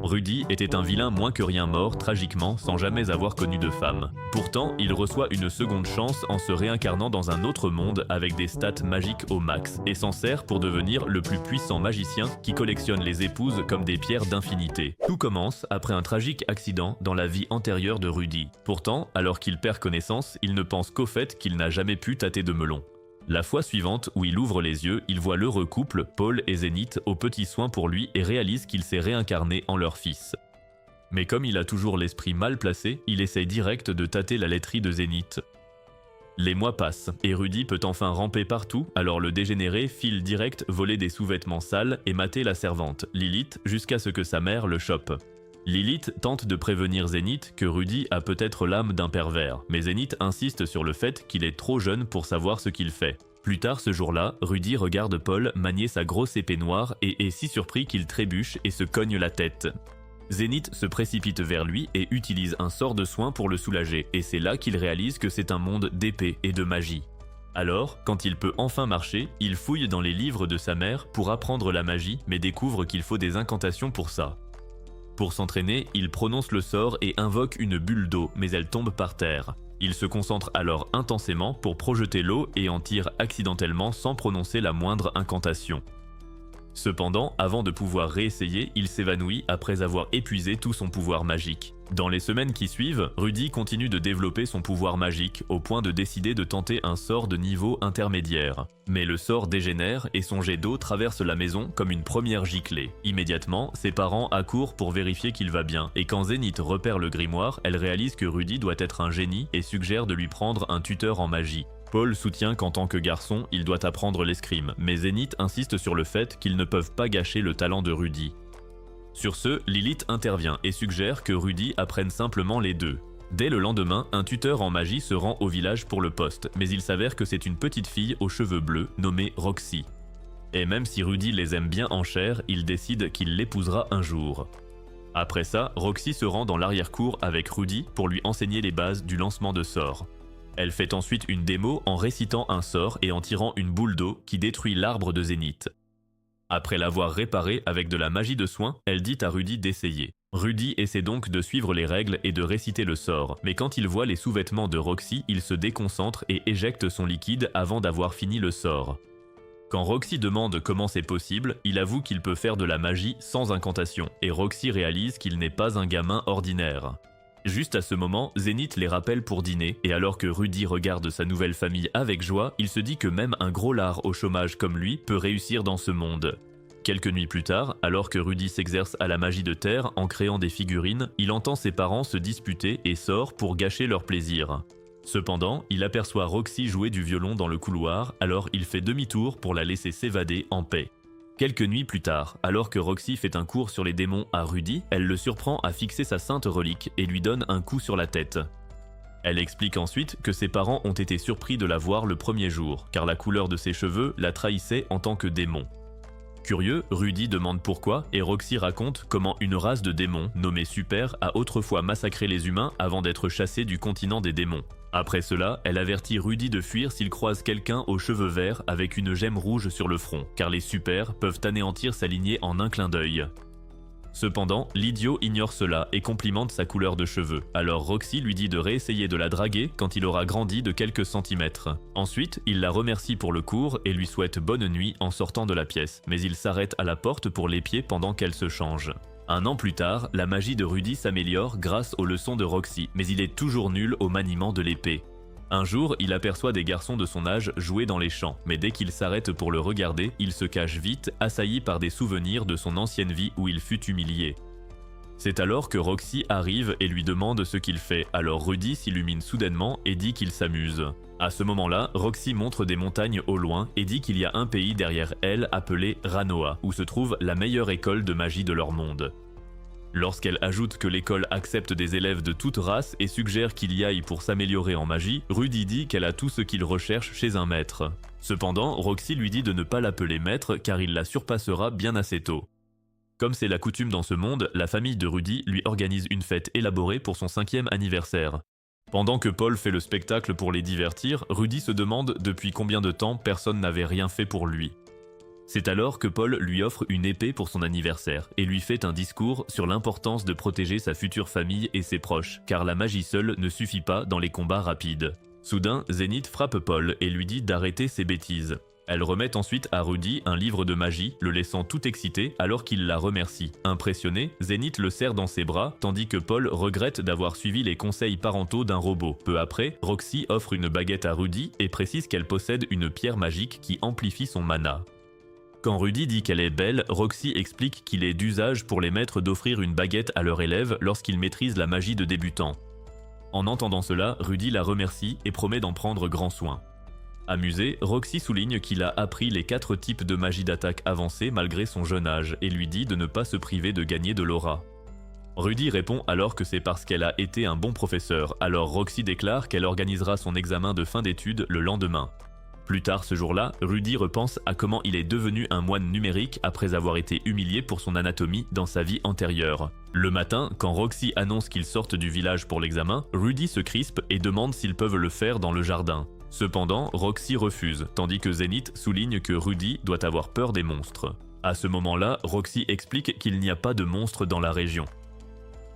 Rudy était un vilain moins que rien mort, tragiquement, sans jamais avoir connu de femme. Pourtant, il reçoit une seconde chance en se réincarnant dans un autre monde avec des stats magiques au max, et s'en sert pour devenir le plus puissant magicien qui collectionne les épouses comme des pierres d'infinité. Tout commence après un tragique accident dans la vie antérieure de Rudy. Pourtant, alors qu'il perd connaissance, il ne pense qu'au fait qu'il n'a jamais pu tâter de melon. La fois suivante, où il ouvre les yeux, il voit l'heureux couple, Paul et Zénith, aux petits soins pour lui et réalise qu'il s'est réincarné en leur fils. Mais comme il a toujours l'esprit mal placé, il essaye direct de tâter la laiterie de Zénith. Les mois passent, et Rudy peut enfin ramper partout, alors le dégénéré file direct voler des sous-vêtements sales et mater la servante, Lilith, jusqu'à ce que sa mère le chope. Lilith tente de prévenir Zénith que Rudy a peut-être l'âme d'un pervers, mais Zénith insiste sur le fait qu'il est trop jeune pour savoir ce qu'il fait. Plus tard ce jour-là, Rudy regarde Paul manier sa grosse épée noire et est si surpris qu'il trébuche et se cogne la tête. Zénith se précipite vers lui et utilise un sort de soin pour le soulager, et c'est là qu'il réalise que c'est un monde d'épée et de magie. Alors, quand il peut enfin marcher, il fouille dans les livres de sa mère pour apprendre la magie, mais découvre qu'il faut des incantations pour ça. Pour s'entraîner, il prononce le sort et invoque une bulle d'eau, mais elle tombe par terre. Il se concentre alors intensément pour projeter l'eau et en tire accidentellement sans prononcer la moindre incantation. Cependant, avant de pouvoir réessayer, il s'évanouit après avoir épuisé tout son pouvoir magique. Dans les semaines qui suivent, Rudy continue de développer son pouvoir magique au point de décider de tenter un sort de niveau intermédiaire. Mais le sort dégénère et son jet d'eau traverse la maison comme une première giclée. Immédiatement, ses parents accourent pour vérifier qu'il va bien, et quand Zénith repère le grimoire, elle réalise que Rudy doit être un génie et suggère de lui prendre un tuteur en magie. Paul soutient qu'en tant que garçon, il doit apprendre l'escrime, mais Zénith insiste sur le fait qu'ils ne peuvent pas gâcher le talent de Rudy. Sur ce, Lilith intervient et suggère que Rudy apprenne simplement les deux. Dès le lendemain, un tuteur en magie se rend au village pour le poste, mais il s'avère que c'est une petite fille aux cheveux bleus nommée Roxy. Et même si Rudy les aime bien en chair, il décide qu'il l'épousera un jour. Après ça, Roxy se rend dans l'arrière-cour avec Rudy pour lui enseigner les bases du lancement de sorts. Elle fait ensuite une démo en récitant un sort et en tirant une boule d'eau qui détruit l'arbre de Zénith. Après l'avoir réparé avec de la magie de soin, elle dit à Rudy d'essayer. Rudy essaie donc de suivre les règles et de réciter le sort, mais quand il voit les sous-vêtements de Roxy, il se déconcentre et éjecte son liquide avant d'avoir fini le sort. Quand Roxy demande comment c'est possible, il avoue qu'il peut faire de la magie sans incantation, et Roxy réalise qu'il n'est pas un gamin ordinaire. Juste à ce moment, Zénith les rappelle pour dîner, et alors que Rudy regarde sa nouvelle famille avec joie, il se dit que même un gros lard au chômage comme lui peut réussir dans ce monde. Quelques nuits plus tard, alors que Rudy s'exerce à la magie de terre en créant des figurines, il entend ses parents se disputer et sort pour gâcher leur plaisir. Cependant, il aperçoit Roxy jouer du violon dans le couloir, alors il fait demi-tour pour la laisser s'évader en paix. Quelques nuits plus tard, alors que Roxy fait un cours sur les démons à Rudy, elle le surprend à fixer sa sainte relique et lui donne un coup sur la tête. Elle explique ensuite que ses parents ont été surpris de la voir le premier jour, car la couleur de ses cheveux la trahissait en tant que démon. Curieux, Rudy demande pourquoi et Roxy raconte comment une race de démons, nommée Super, a autrefois massacré les humains avant d'être chassée du continent des démons. Après cela, elle avertit Rudy de fuir s'il croise quelqu'un aux cheveux verts avec une gemme rouge sur le front, car les Super peuvent anéantir sa lignée en un clin d'œil. Cependant, l'idiot ignore cela et complimente sa couleur de cheveux. Alors Roxy lui dit de réessayer de la draguer quand il aura grandi de quelques centimètres. Ensuite, il la remercie pour le cours et lui souhaite bonne nuit en sortant de la pièce, mais il s'arrête à la porte pour l'épier pendant qu'elle se change. Un an plus tard, la magie de Rudy s'améliore grâce aux leçons de Roxy, mais il est toujours nul au maniement de l'épée. Un jour, il aperçoit des garçons de son âge jouer dans les champs, mais dès qu'il s'arrête pour le regarder, il se cache vite, assailli par des souvenirs de son ancienne vie où il fut humilié. C'est alors que Roxy arrive et lui demande ce qu'il fait, alors Rudy s'illumine soudainement et dit qu'il s'amuse. À ce moment-là, Roxy montre des montagnes au loin et dit qu'il y a un pays derrière elle appelé Ranoa, où se trouve la meilleure école de magie de leur monde. Lorsqu'elle ajoute que l'école accepte des élèves de toute race et suggère qu'il y aille pour s'améliorer en magie, Rudy dit qu'elle a tout ce qu'il recherche chez un maître. Cependant, Roxy lui dit de ne pas l'appeler maître car il la surpassera bien assez tôt. Comme c'est la coutume dans ce monde, la famille de Rudy lui organise une fête élaborée pour son 5e anniversaire. Pendant que Paul fait le spectacle pour les divertir, Rudy se demande depuis combien de temps personne n'avait rien fait pour lui. C'est alors que Paul lui offre une épée pour son anniversaire et lui fait un discours sur l'importance de protéger sa future famille et ses proches, car la magie seule ne suffit pas dans les combats rapides. Soudain, Zenith frappe Paul et lui dit d'arrêter ses bêtises. Elle remet ensuite à Rudy un livre de magie, le laissant tout excité alors qu'il la remercie. Impressionné, Zenith le serre dans ses bras, tandis que Paul regrette d'avoir suivi les conseils parentaux d'un robot. Peu après, Roxy offre une baguette à Rudy et précise qu'elle possède une pierre magique qui amplifie son mana. Quand Rudy dit qu'elle est belle, Roxy explique qu'il est d'usage pour les maîtres d'offrir une baguette à leur élève lorsqu'ils maîtrisent la magie de débutant. En entendant cela, Rudy la remercie et promet d'en prendre grand soin. Amusé, Roxy souligne qu'il a appris les 4 types de magie d'attaque avancée malgré son jeune âge et lui dit de ne pas se priver de gagner de l'aura. Rudy répond alors que c'est parce qu'elle a été un bon professeur, alors Roxy déclare qu'elle organisera son examen de fin d'études le lendemain. Plus tard ce jour-là, Rudy repense à comment il est devenu un moine numérique après avoir été humilié pour son anatomie dans sa vie antérieure. Le matin, quand Roxy annonce qu'ils sortent du village pour l'examen, Rudy se crispe et demande s'ils peuvent le faire dans le jardin. Cependant, Roxy refuse, tandis que Zenith souligne que Rudy doit avoir peur des monstres. À ce moment-là, Roxy explique qu'il n'y a pas de monstres dans la région.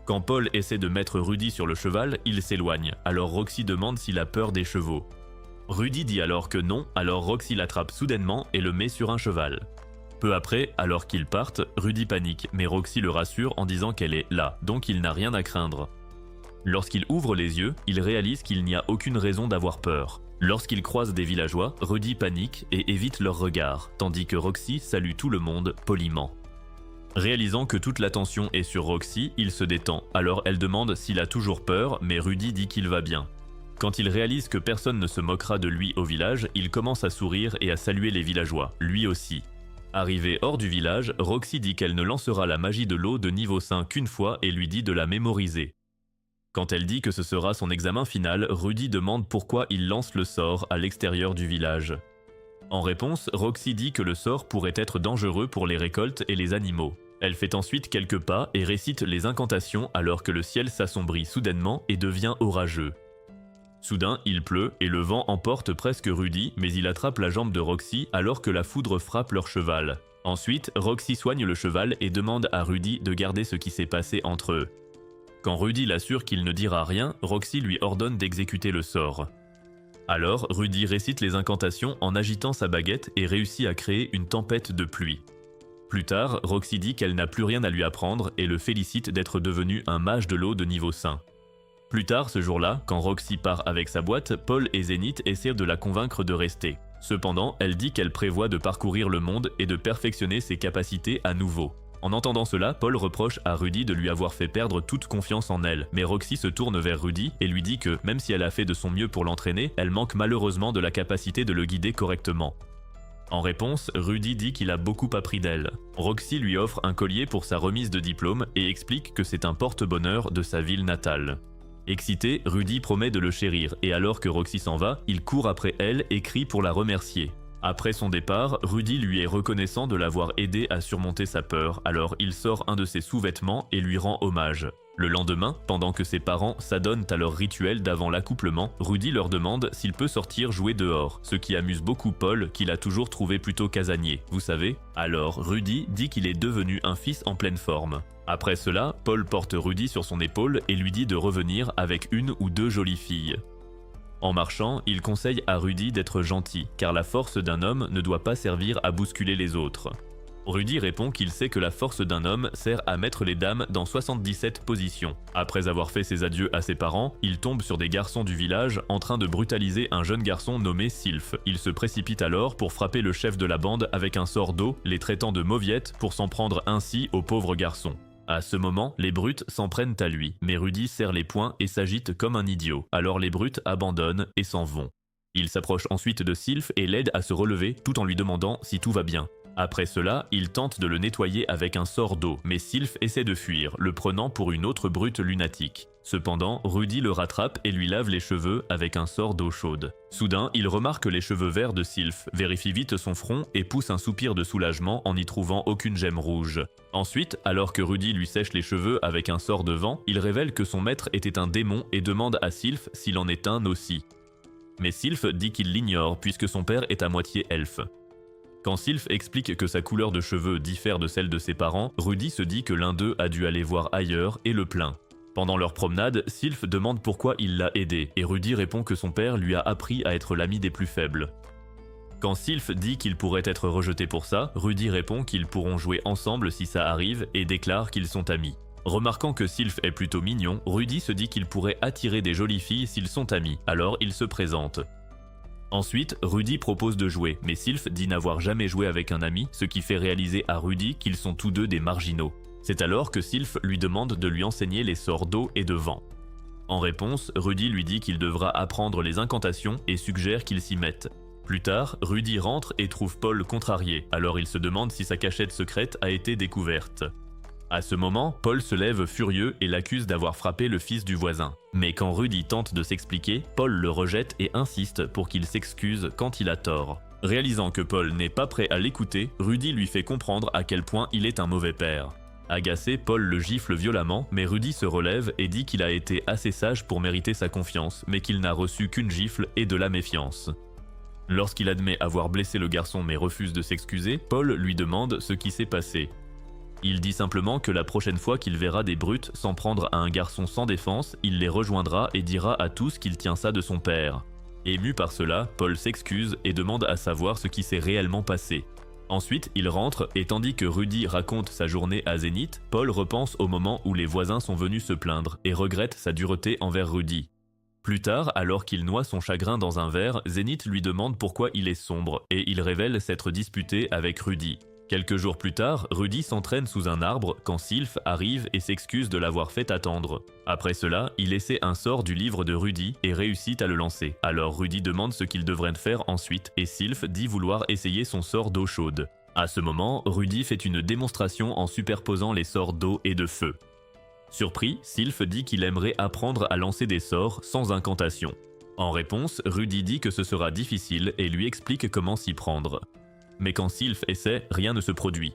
Quand Paul essaie de mettre Rudy sur le cheval, il s'éloigne, alors Roxy demande s'il a peur des chevaux. Rudy dit alors que non, alors Roxy l'attrape soudainement et le met sur un cheval. Peu après, alors qu'ils partent, Rudy panique, mais Roxy le rassure en disant qu'elle est là, donc il n'a rien à craindre. Lorsqu'il ouvre les yeux, il réalise qu'il n'y a aucune raison d'avoir peur. Lorsqu'il croise des villageois, Rudy panique et évite leur regard, tandis que Roxy salue tout le monde poliment. Réalisant que toute l'attention est sur Roxy, il se détend, alors elle demande s'il a toujours peur, mais Rudy dit qu'il va bien. Quand il réalise que personne ne se moquera de lui au village, il commence à sourire et à saluer les villageois, lui aussi. Arrivée hors du village, Roxy dit qu'elle ne lancera la magie de l'eau de niveau 5 qu'une fois et lui dit de la mémoriser. Quand elle dit que ce sera son examen final, Rudy demande pourquoi il lance le sort à l'extérieur du village. En réponse, Roxy dit que le sort pourrait être dangereux pour les récoltes et les animaux. Elle fait ensuite quelques pas et récite les incantations alors que le ciel s'assombrit soudainement et devient orageux. Soudain, il pleut et le vent emporte presque Rudy, mais il attrape la jambe de Roxy alors que la foudre frappe leur cheval. Ensuite, Roxy soigne le cheval et demande à Rudy de garder ce qui s'est passé entre eux. Quand Rudy l'assure qu'il ne dira rien, Roxy lui ordonne d'exécuter le sort. Alors, Rudy récite les incantations en agitant sa baguette et réussit à créer une tempête de pluie. Plus tard, Roxy dit qu'elle n'a plus rien à lui apprendre et le félicite d'être devenu un mage de l'eau de niveau 5. Plus tard ce jour-là, quand Roxy part avec sa boîte, Paul et Zenith essaient de la convaincre de rester. Cependant, elle dit qu'elle prévoit de parcourir le monde et de perfectionner ses capacités à nouveau. En entendant cela, Paul reproche à Rudy de lui avoir fait perdre toute confiance en elle, mais Roxy se tourne vers Rudy et lui dit que, même si elle a fait de son mieux pour l'entraîner, elle manque malheureusement de la capacité de le guider correctement. En réponse, Rudy dit qu'il a beaucoup appris d'elle. Roxy lui offre un collier pour sa remise de diplôme et explique que c'est un porte-bonheur de sa ville natale. Excité, Rudy promet de le chérir et alors que Roxy s'en va, il court après elle et crie pour la remercier. Après son départ, Rudy lui est reconnaissant de l'avoir aidé à surmonter sa peur, alors il sort un de ses sous-vêtements et lui rend hommage. Le lendemain, pendant que ses parents s'adonnent à leur rituel d'avant l'accouplement, Rudy leur demande s'il peut sortir jouer dehors, ce qui amuse beaucoup Paul, qu'il a toujours trouvé plutôt casanier, vous savez. Alors Rudy dit qu'il est devenu un fils en pleine forme. Après cela, Paul porte Rudy sur son épaule et lui dit de revenir avec une ou deux jolies filles. En marchant, il conseille à Rudy d'être gentil, car la force d'un homme ne doit pas servir à bousculer les autres. Rudy répond qu'il sait que la force d'un homme sert à mettre les dames dans 77 positions. Après avoir fait ses adieux à ses parents, il tombe sur des garçons du village en train de brutaliser un jeune garçon nommé Sylph. Il se précipite alors pour frapper le chef de la bande avec un sort d'eau, les traitant de mauviettes pour s'en prendre ainsi au pauvre garçon. À ce moment, les brutes s'en prennent à lui, mais Rudy serre les poings et s'agite comme un idiot. Alors les brutes abandonnent et s'en vont. Il s'approche ensuite de Sylph et l'aide à se relever tout en lui demandant si tout va bien. Après cela, il tente de le nettoyer avec un sort d'eau, mais Sylph essaie de fuir, le prenant pour une autre brute lunatique. Cependant, Rudy le rattrape et lui lave les cheveux avec un sort d'eau chaude. Soudain, il remarque les cheveux verts de Sylph, vérifie vite son front et pousse un soupir de soulagement en n'y trouvant aucune gemme rouge. Ensuite, alors que Rudy lui sèche les cheveux avec un sort de vent, il révèle que son maître était un démon et demande à Sylph s'il en est un aussi. Mais Sylph dit qu'il l'ignore puisque son père est à moitié elfe. Quand Sylph explique que sa couleur de cheveux diffère de celle de ses parents, Rudy se dit que l'un d'eux a dû aller voir ailleurs et le plaint. Pendant leur promenade, Sylph demande pourquoi il l'a aidé et Rudy répond que son père lui a appris à être l'ami des plus faibles. Quand Sylph dit qu'il pourrait être rejeté pour ça, Rudy répond qu'ils pourront jouer ensemble si ça arrive et déclare qu'ils sont amis. Remarquant que Sylph est plutôt mignon, Rudy se dit qu'il pourrait attirer des jolies filles s'ils sont amis, alors il se présente. Ensuite, Rudy propose de jouer, mais Sylph dit n'avoir jamais joué avec un ami, ce qui fait réaliser à Rudy qu'ils sont tous deux des marginaux. C'est alors que Sylph lui demande de lui enseigner les sorts d'eau et de vent. En réponse, Rudy lui dit qu'il devra apprendre les incantations et suggère qu'il s'y mette. Plus tard, Rudy rentre et trouve Paul contrarié, alors il se demande si sa cachette secrète a été découverte. À ce moment, Paul se lève furieux et l'accuse d'avoir frappé le fils du voisin. Mais quand Rudy tente de s'expliquer, Paul le rejette et insiste pour qu'il s'excuse quand il a tort. Réalisant que Paul n'est pas prêt à l'écouter, Rudy lui fait comprendre à quel point il est un mauvais père. Agacé, Paul le gifle violemment, mais Rudy se relève et dit qu'il a été assez sage pour mériter sa confiance, mais qu'il n'a reçu qu'une gifle et de la méfiance. Lorsqu'il admet avoir blessé le garçon mais refuse de s'excuser, Paul lui demande ce qui s'est passé. Il dit simplement que la prochaine fois qu'il verra des brutes s'en prendre à un garçon sans défense, il les rejoindra et dira à tous qu'il tient ça de son père. Ému par cela, Paul s'excuse et demande à savoir ce qui s'est réellement passé. Ensuite, il rentre et tandis que Rudy raconte sa journée à Zénith, Paul repense au moment où les voisins sont venus se plaindre et regrette sa dureté envers Rudy. Plus tard, alors qu'il noie son chagrin dans un verre, Zénith lui demande pourquoi il est sombre et il révèle s'être disputé avec Rudy. Quelques jours plus tard, Rudy s'entraîne sous un arbre quand Sylph arrive et s'excuse de l'avoir fait attendre. Après cela, il essaie un sort du livre de Rudy et réussit à le lancer. Alors Rudy demande ce qu'il devrait faire ensuite et Sylph dit vouloir essayer son sort d'eau chaude. À ce moment, Rudy fait une démonstration en superposant les sorts d'eau et de feu. Surpris, Sylph dit qu'il aimerait apprendre à lancer des sorts sans incantation. En réponse, Rudy dit que ce sera difficile et lui explique comment s'y prendre. Mais quand Sylph essaie, rien ne se produit.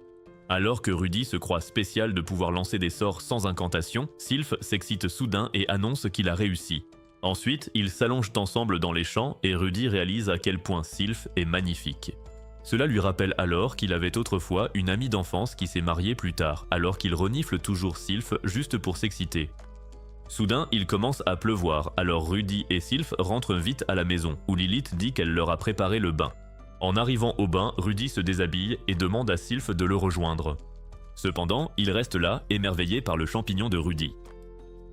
Alors que Rudy se croit spécial de pouvoir lancer des sorts sans incantation, Sylph s'excite soudain et annonce qu'il a réussi. Ensuite, ils s'allongent ensemble dans les champs et Rudy réalise à quel point Sylph est magnifique. Cela lui rappelle alors qu'il avait autrefois une amie d'enfance qui s'est mariée plus tard, alors qu'il renifle toujours Sylph juste pour s'exciter. Soudain, il commence à pleuvoir, alors Rudy et Sylph rentrent vite à la maison, où Lilith dit qu'elle leur a préparé le bain. En arrivant au bain, Rudy se déshabille et demande à Sylph de le rejoindre. Cependant, il reste là, émerveillé par le champignon de Rudy.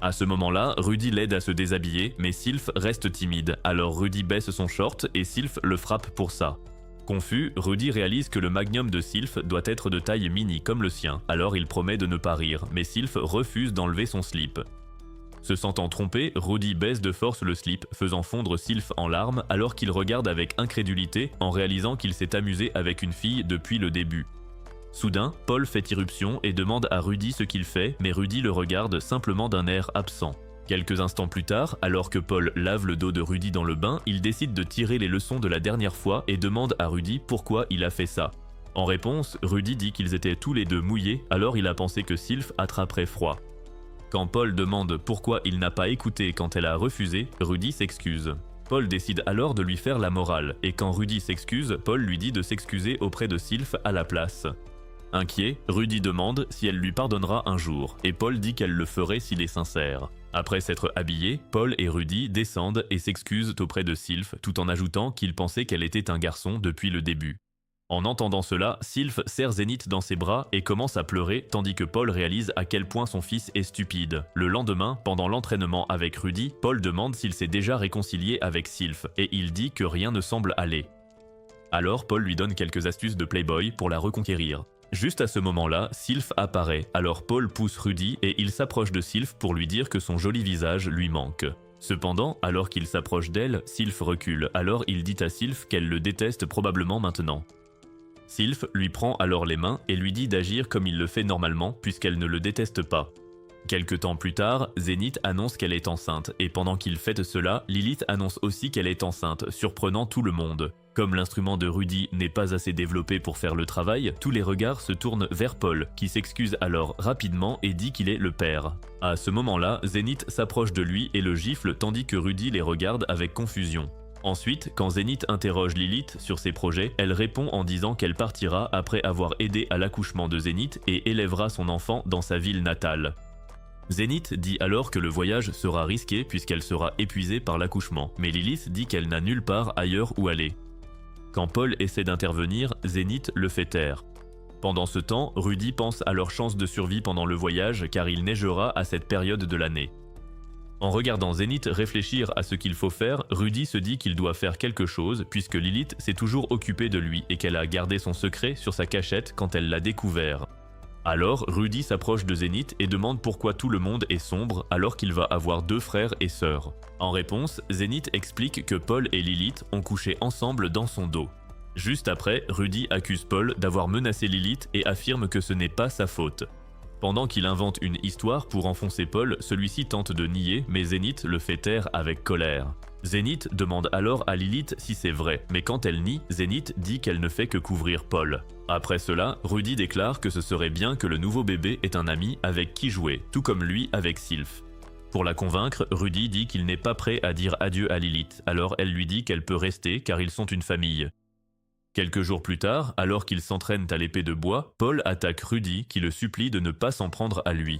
À ce moment-là, Rudy l'aide à se déshabiller, mais Sylph reste timide, alors Rudy baisse son short et Sylph le frappe pour ça. Confus, Rudy réalise que le magnum de Sylph doit être de taille mini comme le sien, alors il promet de ne pas rire, mais Sylph refuse d'enlever son slip. Se sentant trompé, Rudy baisse de force le slip, faisant fondre Sylph en larmes alors qu'il regarde avec incrédulité en réalisant qu'il s'est amusé avec une fille depuis le début. Soudain, Paul fait irruption et demande à Rudy ce qu'il fait, mais Rudy le regarde simplement d'un air absent. Quelques instants plus tard, alors que Paul lave le dos de Rudy dans le bain, il décide de tirer les leçons de la dernière fois et demande à Rudy pourquoi il a fait ça. En réponse, Rudy dit qu'ils étaient tous les deux mouillés, alors il a pensé que Sylph attraperait froid. Quand Paul demande pourquoi il n'a pas écouté quand elle a refusé, Rudy s'excuse. Paul décide alors de lui faire la morale, et quand Rudy s'excuse, Paul lui dit de s'excuser auprès de Sylph à la place. Inquiet, Rudy demande si elle lui pardonnera un jour, et Paul dit qu'elle le ferait s'il est sincère. Après s'être habillés, Paul et Rudy descendent et s'excusent auprès de Sylph, tout en ajoutant qu'ils pensaient qu'elle était un garçon depuis le début. En entendant cela, Sylph serre Zénith dans ses bras et commence à pleurer tandis que Paul réalise à quel point son fils est stupide. Le lendemain, pendant l'entraînement avec Rudy, Paul demande s'il s'est déjà réconcilié avec Sylph et il dit que rien ne semble aller. Alors Paul lui donne quelques astuces de Playboy pour la reconquérir. Juste à ce moment-là, Sylph apparaît, alors Paul pousse Rudy et il s'approche de Sylph pour lui dire que son joli visage lui manque. Cependant, alors qu'il s'approche d'elle, Sylph recule, alors il dit à Sylph qu'elle le déteste probablement maintenant. Sylph lui prend alors les mains et lui dit d'agir comme il le fait normalement puisqu'elle ne le déteste pas. Quelque temps plus tard, Zénith annonce qu'elle est enceinte et pendant qu'il fête cela, Lilith annonce aussi qu'elle est enceinte, surprenant tout le monde. Comme l'instrument de Rudy n'est pas assez développé pour faire le travail, tous les regards se tournent vers Paul, qui s'excuse alors rapidement et dit qu'il est le père. À ce moment-là, Zénith s'approche de lui et le gifle tandis que Rudy les regarde avec confusion. Ensuite, quand Zénith interroge Lilith sur ses projets, elle répond en disant qu'elle partira après avoir aidé à l'accouchement de Zénith et élèvera son enfant dans sa ville natale. Zénith dit alors que le voyage sera risqué puisqu'elle sera épuisée par l'accouchement, mais Lilith dit qu'elle n'a nulle part ailleurs où aller. Quand Paul essaie d'intervenir, Zénith le fait taire. Pendant ce temps, Rudy pense à leur chance de survie pendant le voyage car il neigera à cette période de l'année. En regardant Zénith réfléchir à ce qu'il faut faire, Rudy se dit qu'il doit faire quelque chose puisque Lilith s'est toujours occupée de lui et qu'elle a gardé son secret sur sa cachette quand elle l'a découvert. Alors, Rudy s'approche de Zénith et demande pourquoi tout le monde est sombre alors qu'il va avoir 2 frères et sœurs. En réponse, Zénith explique que Paul et Lilith ont couché ensemble dans son dos. Juste après, Rudy accuse Paul d'avoir menacé Lilith et affirme que ce n'est pas sa faute. Pendant qu'il invente une histoire pour enfoncer Paul, celui-ci tente de nier, mais Zénith le fait taire avec colère. Zénith demande alors à Lilith si c'est vrai, mais quand elle nie, Zénith dit qu'elle ne fait que couvrir Paul. Après cela, Rudy déclare que ce serait bien que le nouveau bébé ait un ami avec qui jouer, tout comme lui avec Sylph. Pour la convaincre, Rudy dit qu'il n'est pas prêt à dire adieu à Lilith, alors elle lui dit qu'elle peut rester car ils sont une famille. Quelques jours plus tard, alors qu'ils s'entraînent à l'épée de bois, Paul attaque Rudy qui le supplie de ne pas s'en prendre à lui.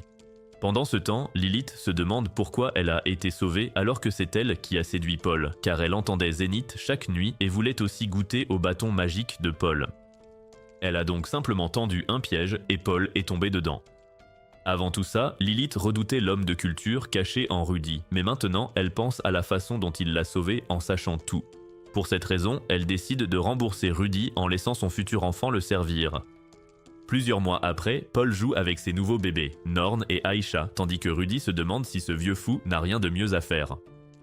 Pendant ce temps, Lilith se demande pourquoi elle a été sauvée alors que c'est elle qui a séduit Paul, car elle entendait Zénith chaque nuit et voulait aussi goûter au bâton magique de Paul. Elle a donc simplement tendu un piège et Paul est tombé dedans. Avant tout ça, Lilith redoutait l'homme de culture caché en Rudy, mais maintenant elle pense à la façon dont il l'a sauvé en sachant tout. Pour cette raison, elle décide de rembourser Rudy en laissant son futur enfant le servir. Plusieurs mois après, Paul joue avec ses nouveaux bébés, Norn et Aisha, tandis que Rudy se demande si ce vieux fou n'a rien de mieux à faire.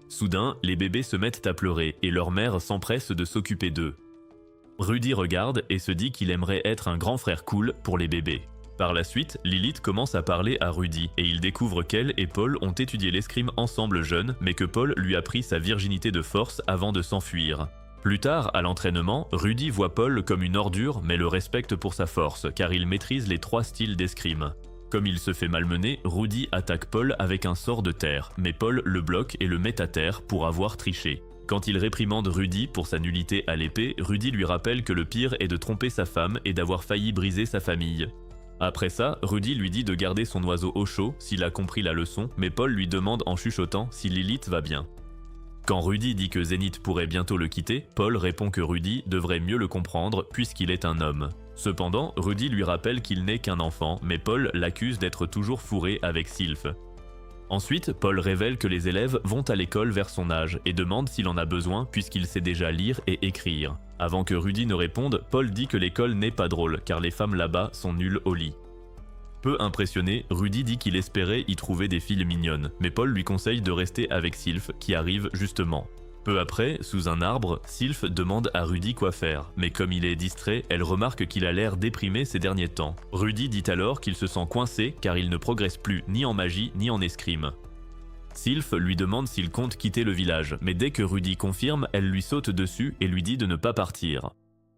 Soudain, les bébés se mettent à pleurer et leur mère s'empresse de s'occuper d'eux. Rudy regarde et se dit qu'il aimerait être un grand frère cool pour les bébés. Par la suite, Lilith commence à parler à Rudy et il découvre qu'elle et Paul ont étudié l'escrime ensemble jeunes, mais que Paul lui a pris sa virginité de force avant de s'enfuir. Plus tard, à l'entraînement, Rudy voit Paul comme une ordure mais le respecte pour sa force, car il maîtrise les 3 styles d'escrime. Comme il se fait malmener, Rudy attaque Paul avec un sort de terre, mais Paul le bloque et le met à terre pour avoir triché. Quand il réprimande Rudy pour sa nullité à l'épée, Rudy lui rappelle que le pire est de tromper sa femme et d'avoir failli briser sa famille. Après ça, Rudy lui dit de garder son oiseau au chaud s'il a compris la leçon, mais Paul lui demande en chuchotant si Lilith va bien. Quand Rudy dit que Zénith pourrait bientôt le quitter, Paul répond que Rudy devrait mieux le comprendre puisqu'il est un homme. Cependant, Rudy lui rappelle qu'il n'est qu'un enfant, mais Paul l'accuse d'être toujours fourré avec Sylph. Ensuite, Paul révèle que les élèves vont à l'école vers son âge et demande s'il en a besoin puisqu'il sait déjà lire et écrire. Avant que Rudy ne réponde, Paul dit que l'école n'est pas drôle car les femmes là-bas sont nulles au lit. Peu impressionné, Rudy dit qu'il espérait y trouver des filles mignonnes, mais Paul lui conseille de rester avec Sylph qui arrive justement. Peu après, sous un arbre, Sylph demande à Rudy quoi faire, mais comme il est distrait, elle remarque qu'il a l'air déprimé ces derniers temps. Rudy dit alors qu'il se sent coincé car il ne progresse plus ni en magie ni en escrime. Sylph lui demande s'il compte quitter le village, mais dès que Rudy confirme, elle lui saute dessus et lui dit de ne pas partir.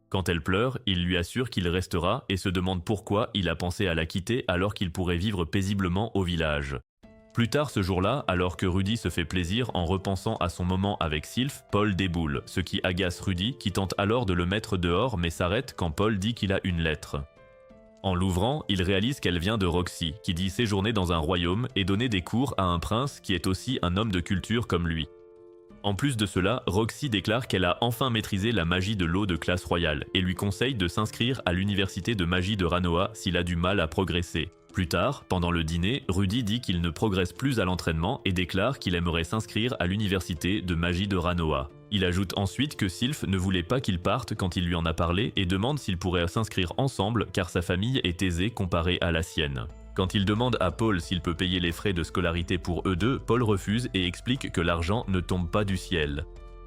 Quand elle pleure, il lui assure qu'il restera et se demande pourquoi il a pensé à la quitter alors qu'il pourrait vivre paisiblement au village. Plus tard ce jour-là, alors que Rudy se fait plaisir en repensant à son moment avec Sylph, Paul déboule, ce qui agace Rudy qui tente alors de le mettre dehors mais s'arrête quand Paul dit qu'il a une lettre. En l'ouvrant, il réalise qu'elle vient de Roxy, qui dit séjourner dans un royaume et donner des cours à un prince qui est aussi un homme de culture comme lui. En plus de cela, Roxy déclare qu'elle a enfin maîtrisé la magie de l'eau de classe royale et lui conseille de s'inscrire à l'université de magie de Ranoa s'il a du mal à progresser. Plus tard, pendant le dîner, Rudy dit qu'il ne progresse plus à l'entraînement et déclare qu'il aimerait s'inscrire à l'université de magie de Ranoa. Il ajoute ensuite que Sylph ne voulait pas qu'il parte quand il lui en a parlé et demande s'ils pourraient s'inscrire ensemble car sa famille est aisée comparée à la sienne. Quand il demande à Paul s'il peut payer les frais de scolarité pour eux deux, Paul refuse et explique que l'argent ne tombe pas du ciel.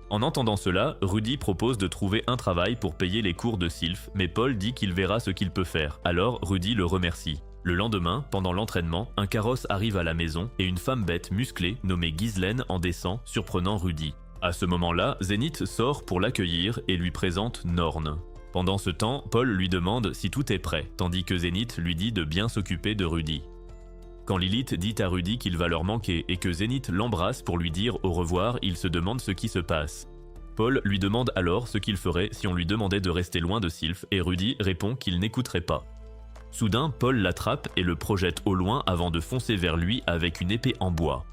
En entendant cela, Rudy propose de trouver un travail pour payer les cours de Sylph, mais Paul dit qu'il verra ce qu'il peut faire, alors Rudy le remercie. Le lendemain, pendant l'entraînement, un carrosse arrive à la maison et une femme bête musclée nommée Ghislaine en descend, surprenant Rudy. À ce moment-là, Zénith sort pour l'accueillir et lui présente Norn. Pendant ce temps, Paul lui demande si tout est prêt, tandis que Zénith lui dit de bien s'occuper de Rudy. Quand Lilith dit à Rudy qu'il va leur manquer et que Zénith l'embrasse pour lui dire au revoir, il se demande ce qui se passe. Paul lui demande alors ce qu'il ferait si on lui demandait de rester loin de Sylph et Rudy répond qu'il n'écouterait pas. Soudain, Paul l'attrape et le projette au loin avant de foncer vers lui avec une épée en bois.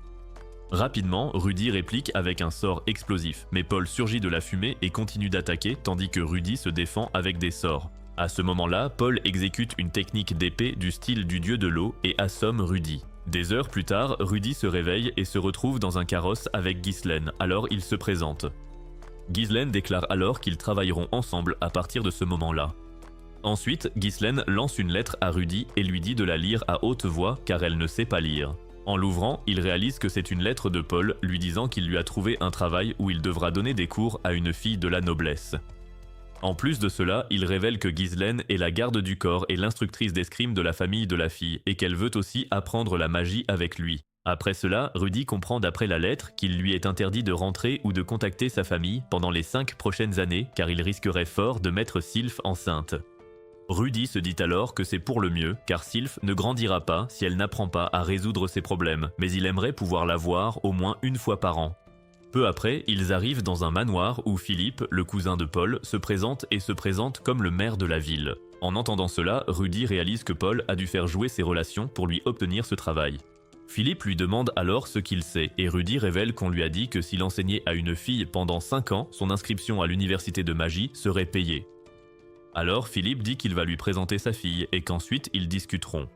Rapidement, Rudy réplique avec un sort explosif, mais Paul surgit de la fumée et continue d'attaquer tandis que Rudy se défend avec des sorts. À ce moment-là, Paul exécute une technique d'épée du style du dieu de l'eau et assomme Rudy. Des heures plus tard, Rudy se réveille et se retrouve dans un carrosse avec Ghislaine, alors il se présente. Ghislaine déclare alors qu'ils travailleront ensemble à partir de ce moment-là. Ensuite, Ghislaine lance une lettre à Rudy et lui dit de la lire à haute voix car elle ne sait pas lire. En l'ouvrant, il réalise que c'est une lettre de Paul lui disant qu'il lui a trouvé un travail où il devra donner des cours à une fille de la noblesse. En plus de cela, il révèle que Ghislaine est la garde du corps et l'instructrice d'escrime de la famille de la fille et qu'elle veut aussi apprendre la magie avec lui. Après cela, Rudy comprend d'après la lettre qu'il lui est interdit de rentrer ou de contacter sa famille pendant les 5 prochaines années car il risquerait fort de mettre Sylph enceinte. Rudy se dit alors que c'est pour le mieux car Sylph ne grandira pas si elle n'apprend pas à résoudre ses problèmes, mais il aimerait pouvoir la voir au moins une fois par an. Peu après, ils arrivent dans un manoir où Philippe, le cousin de Paul, se présente comme le maire de la ville. En entendant cela, Rudy réalise que Paul a dû faire jouer ses relations pour lui obtenir ce travail. Philippe lui demande alors ce qu'il sait et Rudy révèle qu'on lui a dit que s'il enseignait à une fille pendant 5 ans, son inscription à l'université de magie serait payée. Alors Philippe dit qu'il va lui présenter sa fille et qu'ensuite ils discuteront.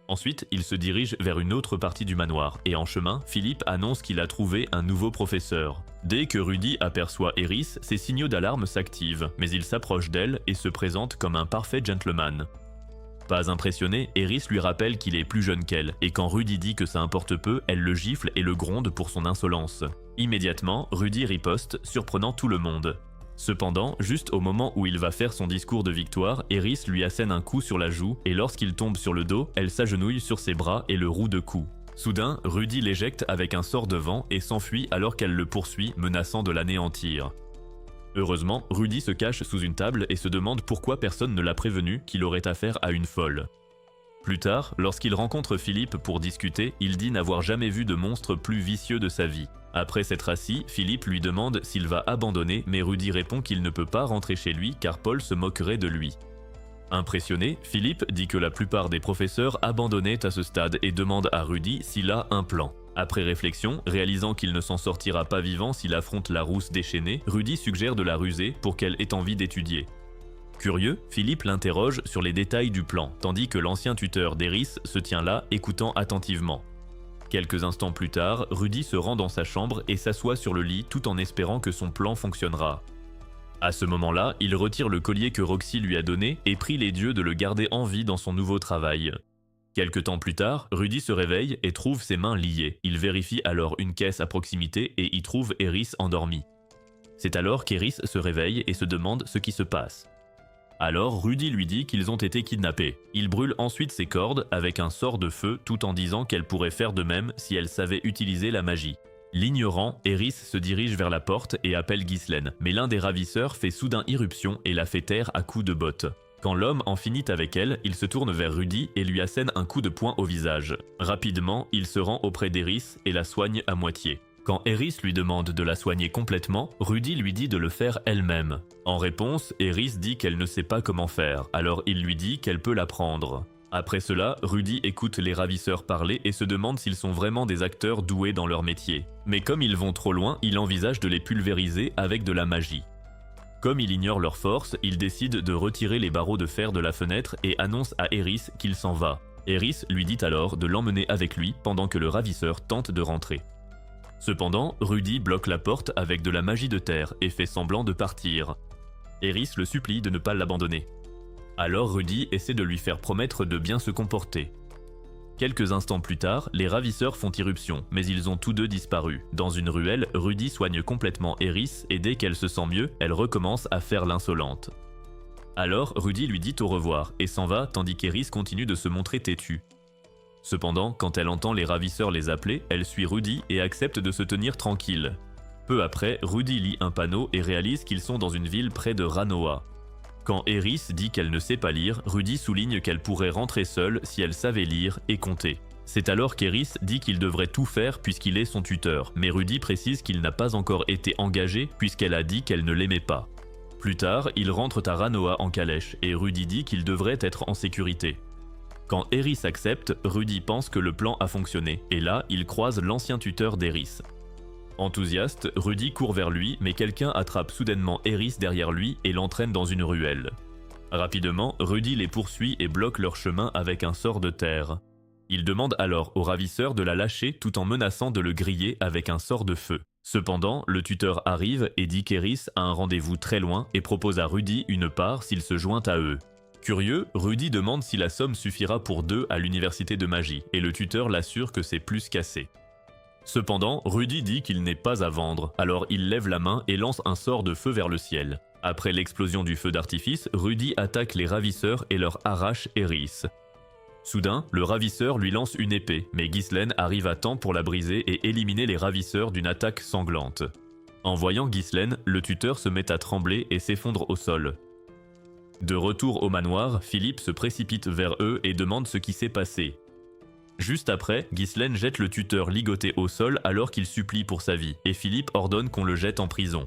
Ensuite, il se dirige vers une autre partie du manoir et en chemin, Philippe annonce qu'il a trouvé un nouveau professeur. Dès que Rudy aperçoit Eris, ses signaux d'alarme s'activent, mais il s'approche d'elle et se présente comme un parfait gentleman. Pas impressionné, Eris lui rappelle qu'il est plus jeune qu'elle et quand Rudy dit que ça importe peu, elle le gifle et le gronde pour son insolence. Immédiatement, Rudy riposte, surprenant tout le monde. Cependant, juste au moment où il va faire son discours de victoire, Eris lui assène un coup sur la joue et lorsqu'il tombe sur le dos, elle s'agenouille sur ses bras et le roue de coups. Soudain, Rudy l'éjecte avec un sort de vent et s'enfuit alors qu'elle le poursuit, menaçant de l'anéantir. Heureusement, Rudy se cache sous une table et se demande pourquoi personne ne l'a prévenu qu'il aurait affaire à une folle. Plus tard, lorsqu'il rencontre Philippe pour discuter, il dit n'avoir jamais vu de monstre plus vicieux de sa vie. Après s'être assis, Philippe lui demande s'il va abandonner, mais Rudy répond qu'il ne peut pas rentrer chez lui car Paul se moquerait de lui. Impressionné, Philippe dit que la plupart des professeurs abandonnaient à ce stade et demande à Rudy s'il a un plan. Après réflexion, réalisant qu'il ne s'en sortira pas vivant s'il affronte la rousse déchaînée, Rudy suggère de la ruser pour qu'elle ait envie d'étudier. Curieux, Philippe l'interroge sur les détails du plan, tandis que l'ancien tuteur d'Eris se tient là, écoutant attentivement. Quelques instants plus tard, Rudy se rend dans sa chambre et s'assoit sur le lit tout en espérant que son plan fonctionnera. À ce moment-là, il retire le collier que Roxy lui a donné et prie les dieux de le garder en vie dans son nouveau travail. Quelque temps plus tard, Rudy se réveille et trouve ses mains liées. Il vérifie alors une caisse à proximité et y trouve Eris endormie. C'est alors qu'Eris se réveille et se demande ce qui se passe. Alors Rudy lui dit qu'ils ont été kidnappés. Il brûle ensuite ses cordes avec un sort de feu tout en disant qu'elle pourrait faire de même si elle savait utiliser la magie. L'ignorant, Eris se dirige vers la porte et appelle Ghislaine, mais l'un des ravisseurs fait soudain irruption et la fait taire à coups de botte. Quand l'homme en finit avec elle, il se tourne vers Rudy et lui assène un coup de poing au visage. Rapidement, il se rend auprès d'Eris et la soigne à moitié. Quand Eris lui demande de la soigner complètement, Rudy lui dit de le faire elle-même. En réponse, Eris dit qu'elle ne sait pas comment faire, alors il lui dit qu'elle peut l'apprendre. Après cela, Rudy écoute les ravisseurs parler et se demande s'ils sont vraiment des acteurs doués dans leur métier. Mais comme ils vont trop loin, il envisage de les pulvériser avec de la magie. Comme il ignore leur force, il décide de retirer les barreaux de fer de la fenêtre et annonce à Eris qu'il s'en va. Eris lui dit alors de l'emmener avec lui pendant que le ravisseur tente de rentrer. Cependant, Rudy bloque la porte avec de la magie de terre et fait semblant de partir. Eris le supplie de ne pas l'abandonner. Alors Rudy essaie de lui faire promettre de bien se comporter. Quelques instants plus tard, les ravisseurs font irruption, mais ils ont tous deux disparu. Dans une ruelle, Rudy soigne complètement Eris et dès qu'elle se sent mieux, elle recommence à faire l'insolente. Alors Rudy lui dit au revoir et s'en va tandis qu'Eris continue de se montrer têtue. Cependant, quand elle entend les ravisseurs les appeler, elle suit Rudy et accepte de se tenir tranquille. Peu après, Rudy lit un panneau et réalise qu'ils sont dans une ville près de Ranoa. Quand Eris dit qu'elle ne sait pas lire, Rudy souligne qu'elle pourrait rentrer seule si elle savait lire et compter. C'est alors qu'Eris dit qu'il devrait tout faire puisqu'il est son tuteur, mais Rudy précise qu'il n'a pas encore été engagé puisqu'elle a dit qu'elle ne l'aimait pas. Plus tard, ils rentrent à Ranoa en calèche et Rudy dit qu'il devrait être en sécurité. Quand Eris accepte, Rudy pense que le plan a fonctionné, et là, il croise l'ancien tuteur d'Eris. Enthousiaste, Rudy court vers lui, mais quelqu'un attrape soudainement Eris derrière lui et l'entraîne dans une ruelle. Rapidement, Rudy les poursuit et bloque leur chemin avec un sort de terre. Il demande alors au ravisseur de la lâcher tout en menaçant de le griller avec un sort de feu. Cependant, le tuteur arrive et dit qu'Eris a un rendez-vous très loin et propose à Rudy une part s'il se joint à eux. Curieux, Rudy demande si la somme suffira pour 2 à l'université de magie et le tuteur l'assure que c'est plus qu'assez. Cependant, Rudy dit qu'il n'est pas à vendre, alors il lève la main et lance un sort de feu vers le ciel. Après l'explosion du feu d'artifice, Rudy attaque les ravisseurs et leur arrache Eris. Soudain, le ravisseur lui lance une épée, mais Ghislaine arrive à temps pour la briser et éliminer les ravisseurs d'une attaque sanglante. En voyant Ghislaine, le tuteur se met à trembler et s'effondre au sol. De retour au manoir, Philippe se précipite vers eux et demande ce qui s'est passé. Juste après, Ghislaine jette le tuteur ligoté au sol alors qu'il supplie pour sa vie, et Philippe ordonne qu'on le jette en prison.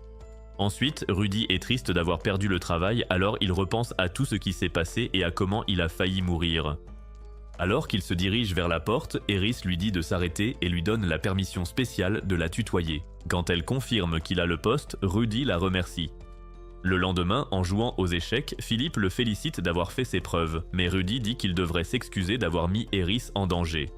Ensuite, Rudy est triste d'avoir perdu le travail, alors il repense à tout ce qui s'est passé et à comment il a failli mourir. Alors qu'il se dirige vers la porte, Eris lui dit de s'arrêter et lui donne la permission spéciale de la tutoyer. Quand elle confirme qu'il a le poste, Rudy la remercie. Le lendemain, en jouant aux échecs, Philippe le félicite d'avoir fait ses preuves, mais Rudy dit qu'il devrait s'excuser d'avoir mis Eris en danger.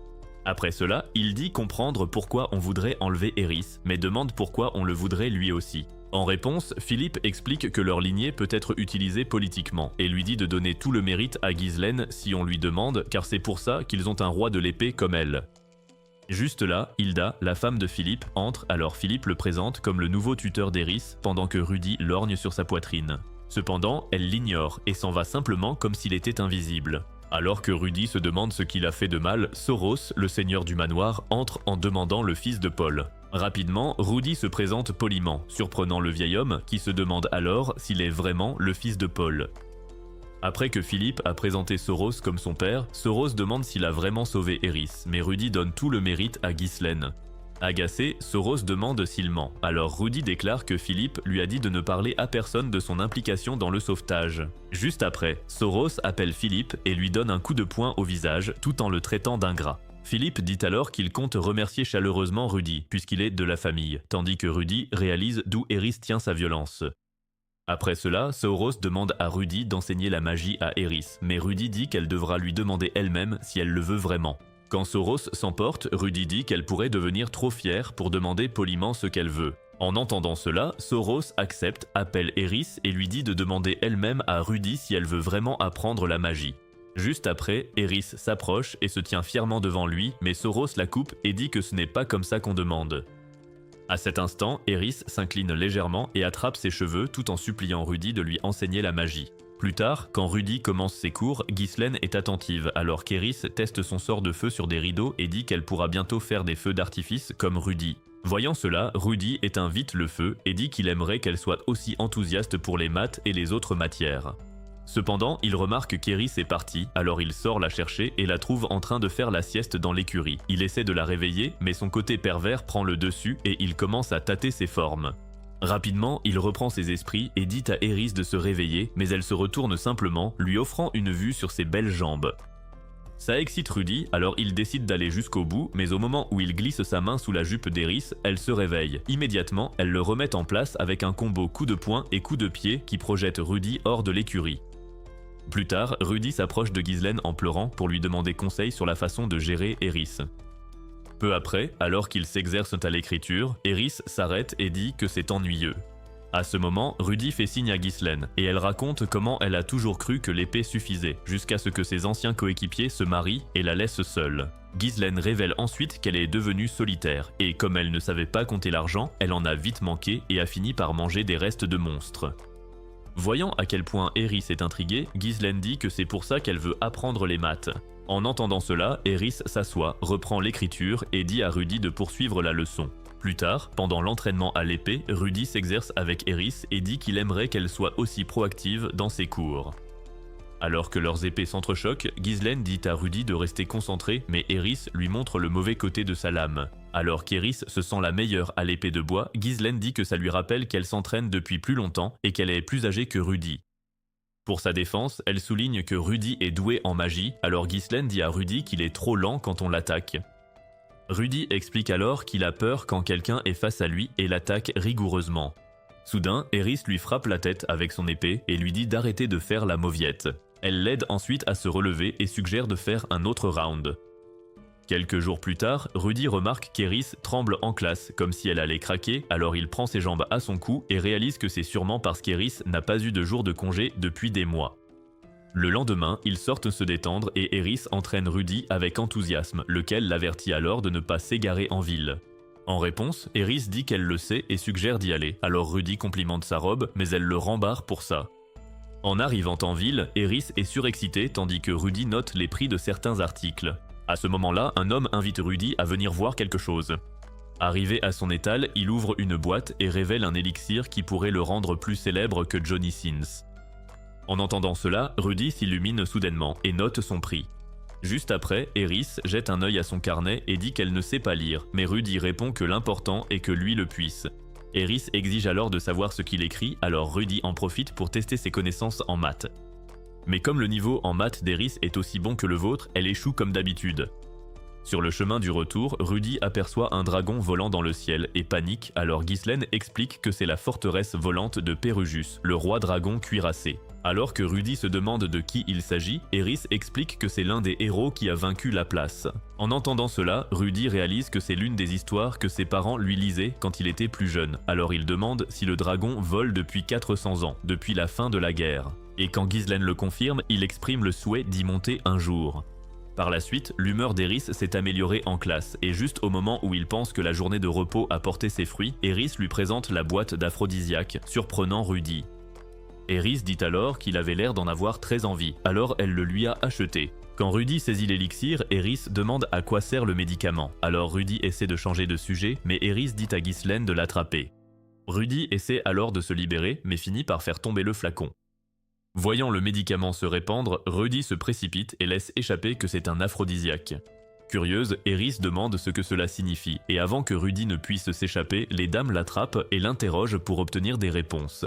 Après cela, il dit comprendre pourquoi on voudrait enlever Eris, mais demande pourquoi on le voudrait lui aussi. En réponse, Philippe explique que leur lignée peut être utilisée politiquement et lui dit de donner tout le mérite à Ghislaine si on lui demande, car c'est pour ça qu'ils ont un roi de l'épée comme elle. Juste là, Hilda, la femme de Philippe, entre, alors Philippe le présente comme le nouveau tuteur d'Eris pendant que Rudy lorgne sur sa poitrine. Cependant, elle l'ignore et s'en va simplement comme s'il était invisible. Alors que Rudy se demande ce qu'il a fait de mal, Soros, le seigneur du manoir, entre en demandant le fils de Paul. Rapidement, Rudy se présente poliment, surprenant le vieil homme qui se demande alors s'il est vraiment le fils de Paul. Après que Philippe a présenté Soros comme son père, Soros demande s'il a vraiment sauvé Eris, mais Rudy donne tout le mérite à Ghislaine. Agacé, Soros demande s'il ment, alors Rudy déclare que Philippe lui a dit de ne parler à personne de son implication dans le sauvetage. Juste après, Soros appelle Philippe et lui donne un coup de poing au visage tout en le traitant d'ingrat. Philippe dit alors qu'il compte remercier chaleureusement Rudy, puisqu'il est de la famille, tandis que Rudy réalise d'où Eris tient sa violence. Après cela, Soros demande à Rudy d'enseigner la magie à Eris, mais Rudy dit qu'elle devra lui demander elle-même si elle le veut vraiment. Quand Soros s'emporte, Rudy dit qu'elle pourrait devenir trop fière pour demander poliment ce qu'elle veut. En entendant cela, Soros accepte, appelle Eris et lui dit de demander elle-même à Rudy si elle veut vraiment apprendre la magie. Juste après, Eris s'approche et se tient fièrement devant lui, mais Soros la coupe et dit que ce n'est pas comme ça qu'on demande. À cet instant, Eris s'incline légèrement et attrape ses cheveux tout en suppliant Rudy de lui enseigner la magie. Plus tard, quand Rudy commence ses cours, Ghislaine est attentive alors qu'Eris teste son sort de feu sur des rideaux et dit qu'elle pourra bientôt faire des feux d'artifice comme Rudy. Voyant cela, Rudy éteint vite le feu et dit qu'il aimerait qu'elle soit aussi enthousiaste pour les maths et les autres matières. Cependant, il remarque qu'Eris est partie, alors il sort la chercher et la trouve en train de faire la sieste dans l'écurie. Il essaie de la réveiller, mais son côté pervers prend le dessus et il commence à tâter ses formes. Rapidement, il reprend ses esprits et dit à Eris de se réveiller, mais elle se retourne simplement, lui offrant une vue sur ses belles jambes. Ça excite Rudy, alors il décide d'aller jusqu'au bout, mais au moment où il glisse sa main sous la jupe d'Eris, elle se réveille. Immédiatement, elle le remet en place avec un combo coup de poing et coup de pied qui projette Rudy hors de l'écurie. Plus tard, Rudy s'approche de Ghislaine en pleurant pour lui demander conseil sur la façon de gérer Eris. Peu après, alors qu'ils s'exercent à l'écriture, Eris s'arrête et dit que c'est ennuyeux. À ce moment, Rudy fait signe à Ghislaine et elle raconte comment elle a toujours cru que l'épée suffisait, jusqu'à ce que ses anciens coéquipiers se marient et la laissent seule. Ghislaine révèle ensuite qu'elle est devenue solitaire et comme elle ne savait pas compter l'argent, elle en a vite manqué et a fini par manger des restes de monstres. Voyant à quel point Eris est intriguée, Ghislaine dit que c'est pour ça qu'elle veut apprendre les maths. En entendant cela, Eris s'assoit, reprend l'écriture et dit à Rudy de poursuivre la leçon. Plus tard, pendant l'entraînement à l'épée, Rudy s'exerce avec Eris et dit qu'il aimerait qu'elle soit aussi proactive dans ses cours. Alors que leurs épées s'entrechoquent, Ghislaine dit à Rudy de rester concentré, mais Eris lui montre le mauvais côté de sa lame. Alors qu'Eris se sent la meilleure à l'épée de bois, Ghislaine dit que ça lui rappelle qu'elle s'entraîne depuis plus longtemps et qu'elle est plus âgée que Rudy. Pour sa défense, elle souligne que Rudy est doué en magie, alors Ghislaine dit à Rudy qu'il est trop lent quand on l'attaque. Rudy explique alors qu'il a peur quand quelqu'un est face à lui et l'attaque rigoureusement. Soudain, Eris lui frappe la tête avec son épée et lui dit d'arrêter de faire la mauviette. Elle l'aide ensuite à se relever et suggère de faire un autre round. Quelques jours plus tard, Rudy remarque qu'Eris tremble en classe, comme si elle allait craquer, alors il prend ses jambes à son cou et réalise que c'est sûrement parce qu'Eris n'a pas eu de jour de congé depuis des mois. Le lendemain, ils sortent se détendre et Eris entraîne Rudy avec enthousiasme, lequel l'avertit alors de ne pas s'égarer en ville. En réponse, Eris dit qu'elle le sait et suggère d'y aller, alors Rudy complimente sa robe, mais elle le rembarre pour ça. En arrivant en ville, Eris est surexcité tandis que Rudy note les prix de certains articles. À ce moment-là, un homme invite Rudy à venir voir quelque chose. Arrivé à son étal, il ouvre une boîte et révèle un élixir qui pourrait le rendre plus célèbre que Johnny Sins. En entendant cela, Rudy s'illumine soudainement et note son prix. Juste après, Eris jette un œil à son carnet et dit qu'elle ne sait pas lire, mais Rudy répond que l'important est que lui le puisse. Eris exige alors de savoir ce qu'il écrit, alors Rudy en profite pour tester ses connaissances en maths. Mais comme le niveau en maths d'Eris est aussi bon que le vôtre, elle échoue comme d'habitude. Sur le chemin du retour, Rudy aperçoit un dragon volant dans le ciel et panique, alors Ghislaine explique que c'est la forteresse volante de Pérugus, le roi dragon cuirassé. Alors que Rudy se demande de qui il s'agit, Eris explique que c'est l'un des héros qui a vaincu la place. En entendant cela, Rudy réalise que c'est l'une des histoires que ses parents lui lisaient quand il était plus jeune, alors il demande si le dragon vole depuis 400 ans, depuis la fin de la guerre. Et quand Ghislaine le confirme, il exprime le souhait d'y monter un jour. Par la suite, l'humeur d'Eris s'est améliorée en classe, et juste au moment où il pense que la journée de repos a porté ses fruits, Eris lui présente la boîte d'aphrodisiaque, surprenant Rudy. Eris dit alors qu'il avait l'air d'en avoir très envie, alors elle le lui a acheté. Quand Rudy saisit l'élixir, Eris demande à quoi sert le médicament. Alors Rudy essaie de changer de sujet, mais Eris dit à Ghislaine de l'attraper. Rudy essaie alors de se libérer, mais finit par faire tomber le flacon. Voyant le médicament se répandre, Rudy se précipite et laisse échapper que c'est un aphrodisiaque. Curieuse, Eris demande ce que cela signifie, et avant que Rudy ne puisse s'échapper, les dames l'attrapent et l'interrogent pour obtenir des réponses.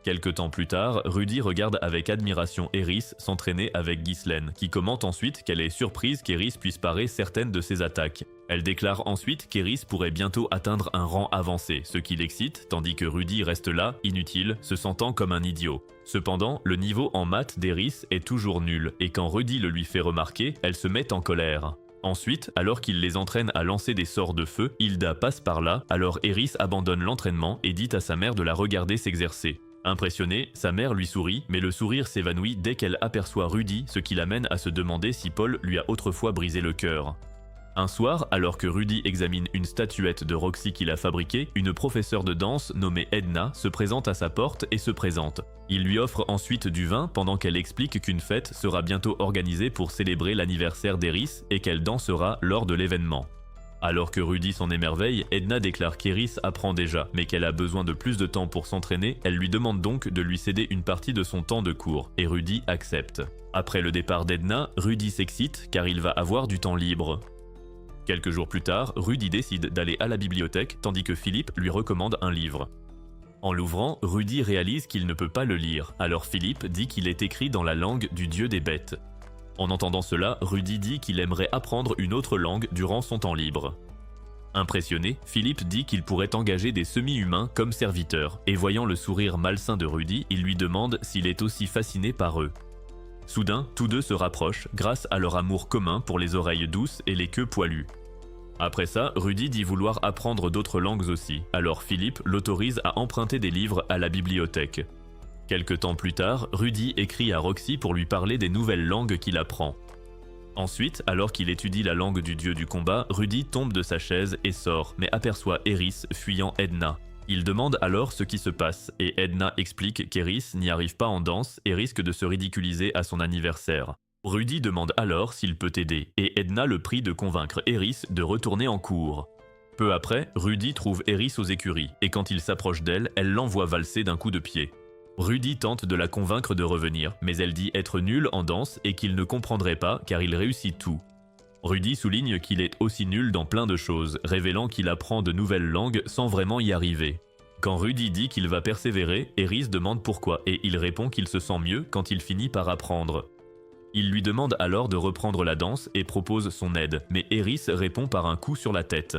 Quelque temps plus tard, Rudy regarde avec admiration Eris s'entraîner avec Ghislaine, qui commente ensuite qu'elle est surprise qu'Eris puisse parer certaines de ses attaques. Elle déclare ensuite qu'Eris pourrait bientôt atteindre un rang avancé, ce qui l'excite, tandis que Rudy reste là, inutile, se sentant comme un idiot. Cependant, le niveau en maths d'Eris est toujours nul, et quand Rudy le lui fait remarquer, elle se met en colère. Ensuite, alors qu'il les entraîne à lancer des sorts de feu, Hilda passe par là, alors Eris abandonne l'entraînement et dit à sa mère de la regarder s'exercer. Impressionnée, sa mère lui sourit, mais le sourire s'évanouit dès qu'elle aperçoit Rudy, ce qui l'amène à se demander si Paul lui a autrefois brisé le cœur. Un soir, alors que Rudy examine une statuette de Roxy qu'il a fabriquée, une professeure de danse nommée Edna se présente à sa porte et se présente. Il lui offre ensuite du vin pendant qu'elle explique qu'une fête sera bientôt organisée pour célébrer l'anniversaire d'Eris et qu'elle dansera lors de l'événement. Alors que Rudy s'en émerveille, Edna déclare qu'Eris apprend déjà, mais qu'elle a besoin de plus de temps pour s'entraîner, elle lui demande donc de lui céder une partie de son temps de cours, et Rudy accepte. Après le départ d'Edna, Rudy s'excite car il va avoir du temps libre. Quelques jours plus tard, Rudy décide d'aller à la bibliothèque tandis que Philippe lui recommande un livre. En l'ouvrant, Rudy réalise qu'il ne peut pas le lire, alors Philippe dit qu'il est écrit dans la langue du dieu des bêtes. En entendant cela, Rudy dit qu'il aimerait apprendre une autre langue durant son temps libre. Impressionné, Philippe dit qu'il pourrait engager des semi-humains comme serviteurs, et voyant le sourire malsain de Rudy, il lui demande s'il est aussi fasciné par eux. Soudain, tous deux se rapprochent grâce à leur amour commun pour les oreilles douces et les queues poilues. Après ça, Rudy dit vouloir apprendre d'autres langues aussi, alors Philippe l'autorise à emprunter des livres à la bibliothèque. Quelque temps plus tard, Rudy écrit à Roxy pour lui parler des nouvelles langues qu'il apprend. Ensuite, alors qu'il étudie la langue du dieu du combat, Rudy tombe de sa chaise et sort, mais aperçoit Eris fuyant Edna. Il demande alors ce qui se passe, et Edna explique qu'Eris n'y arrive pas en danse et risque de se ridiculiser à son anniversaire. Rudy demande alors s'il peut aider, et Edna le prie de convaincre Eris de retourner en cours. Peu après, Rudy trouve Eris aux écuries, et quand il s'approche d'elle, elle l'envoie valser d'un coup de pied. Rudy tente de la convaincre de revenir, mais elle dit être nulle en danse et qu'il ne comprendrait pas car il réussit tout. Rudy souligne qu'il est aussi nul dans plein de choses, révélant qu'il apprend de nouvelles langues sans vraiment y arriver. Quand Rudy dit qu'il va persévérer, Eris demande pourquoi et il répond qu'il se sent mieux quand il finit par apprendre. Il lui demande alors de reprendre la danse et propose son aide, mais Eris répond par un coup sur la tête.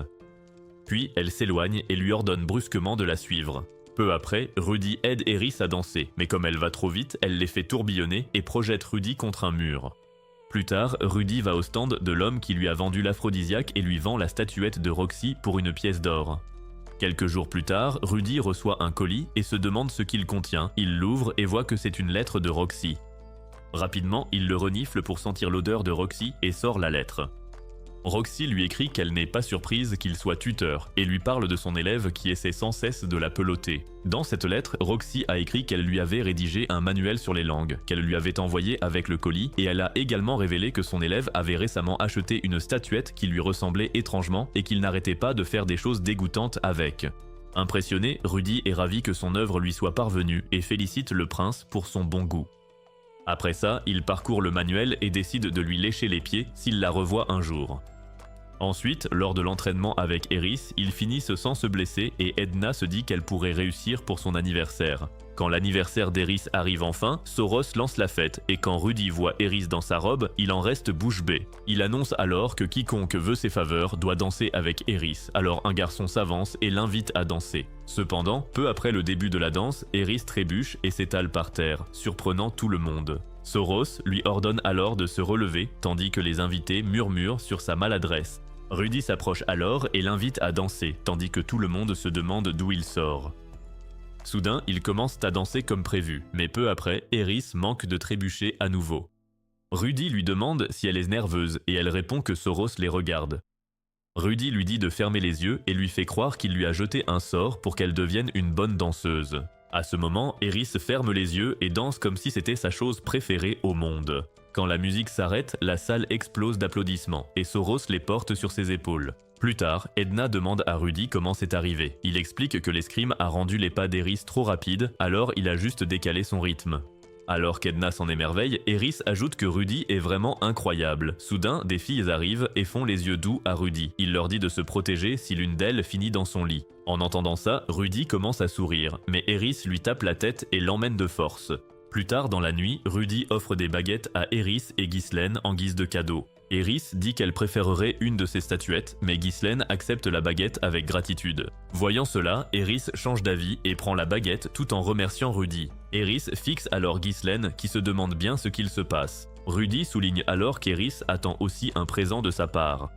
Puis elle s'éloigne et lui ordonne brusquement de la suivre. Peu après, Rudy aide Eris à danser, mais comme elle va trop vite, elle les fait tourbillonner et projette Rudy contre un mur. Plus tard, Rudy va au stand de l'homme qui lui a vendu l'aphrodisiaque et lui vend la statuette de Roxy pour une pièce d'or. Quelques jours plus tard, Rudy reçoit un colis et se demande ce qu'il contient. Il l'ouvre et voit que c'est une lettre de Roxy. Rapidement, il le renifle pour sentir l'odeur de Roxy et sort la lettre. Roxy lui écrit qu'elle n'est pas surprise qu'il soit tuteur et lui parle de son élève qui essaie sans cesse de la peloter. Dans cette lettre, Roxy a écrit qu'elle lui avait rédigé un manuel sur les langues, qu'elle lui avait envoyé avec le colis, et elle a également révélé que son élève avait récemment acheté une statuette qui lui ressemblait étrangement et qu'il n'arrêtait pas de faire des choses dégoûtantes avec. Impressionné, Rudy est ravi que son œuvre lui soit parvenue et félicite le prince pour son bon goût. Après ça, il parcourt le manuel et décide de lui lécher les pieds s'il la revoit un jour. Ensuite, lors de l'entraînement avec Eris, ils finissent sans se blesser et Edna se dit qu'elle pourrait réussir pour son anniversaire. Quand l'anniversaire d'Eris arrive enfin, Soros lance la fête et quand Rudy voit Eris dans sa robe, il en reste bouche bée. Il annonce alors que quiconque veut ses faveurs doit danser avec Eris, alors un garçon s'avance et l'invite à danser. Cependant, peu après le début de la danse, Eris trébuche et s'étale par terre, surprenant tout le monde. Soros lui ordonne alors de se relever, tandis que les invités murmurent sur sa maladresse. Rudy s'approche alors et l'invite à danser, tandis que tout le monde se demande d'où il sort. Soudain, ils commencent à danser comme prévu, mais peu après, Eris manque de trébucher à nouveau. Rudy lui demande si elle est nerveuse et elle répond que Soros les regarde. Rudy lui dit de fermer les yeux et lui fait croire qu'il lui a jeté un sort pour qu'elle devienne une bonne danseuse. À ce moment, Eris ferme les yeux et danse comme si c'était sa chose préférée au monde. Quand la musique s'arrête, la salle explose d'applaudissements et Soros les porte sur ses épaules. Plus tard, Edna demande à Rudy comment c'est arrivé. Il explique que l'escrime a rendu les pas d'Eris trop rapides, alors il a juste décalé son rythme. Alors qu'Edna s'en émerveille, Eris ajoute que Rudy est vraiment incroyable. Soudain, des filles arrivent et font les yeux doux à Rudy. Il leur dit de se protéger si l'une d'elles finit dans son lit. En entendant ça, Rudy commence à sourire, mais Eris lui tape la tête et l'emmène de force. Plus tard dans la nuit, Rudy offre des baguettes à Eris et Ghislaine en guise de cadeau. Eris dit qu'elle préférerait une de ses statuettes, mais Ghislaine accepte la baguette avec gratitude. Voyant cela, Eris change d'avis et prend la baguette tout en remerciant Rudy. Eris fixe alors Ghislaine qui se demande bien ce qu'il se passe. Rudy souligne alors qu'Eris attend aussi un présent de sa part.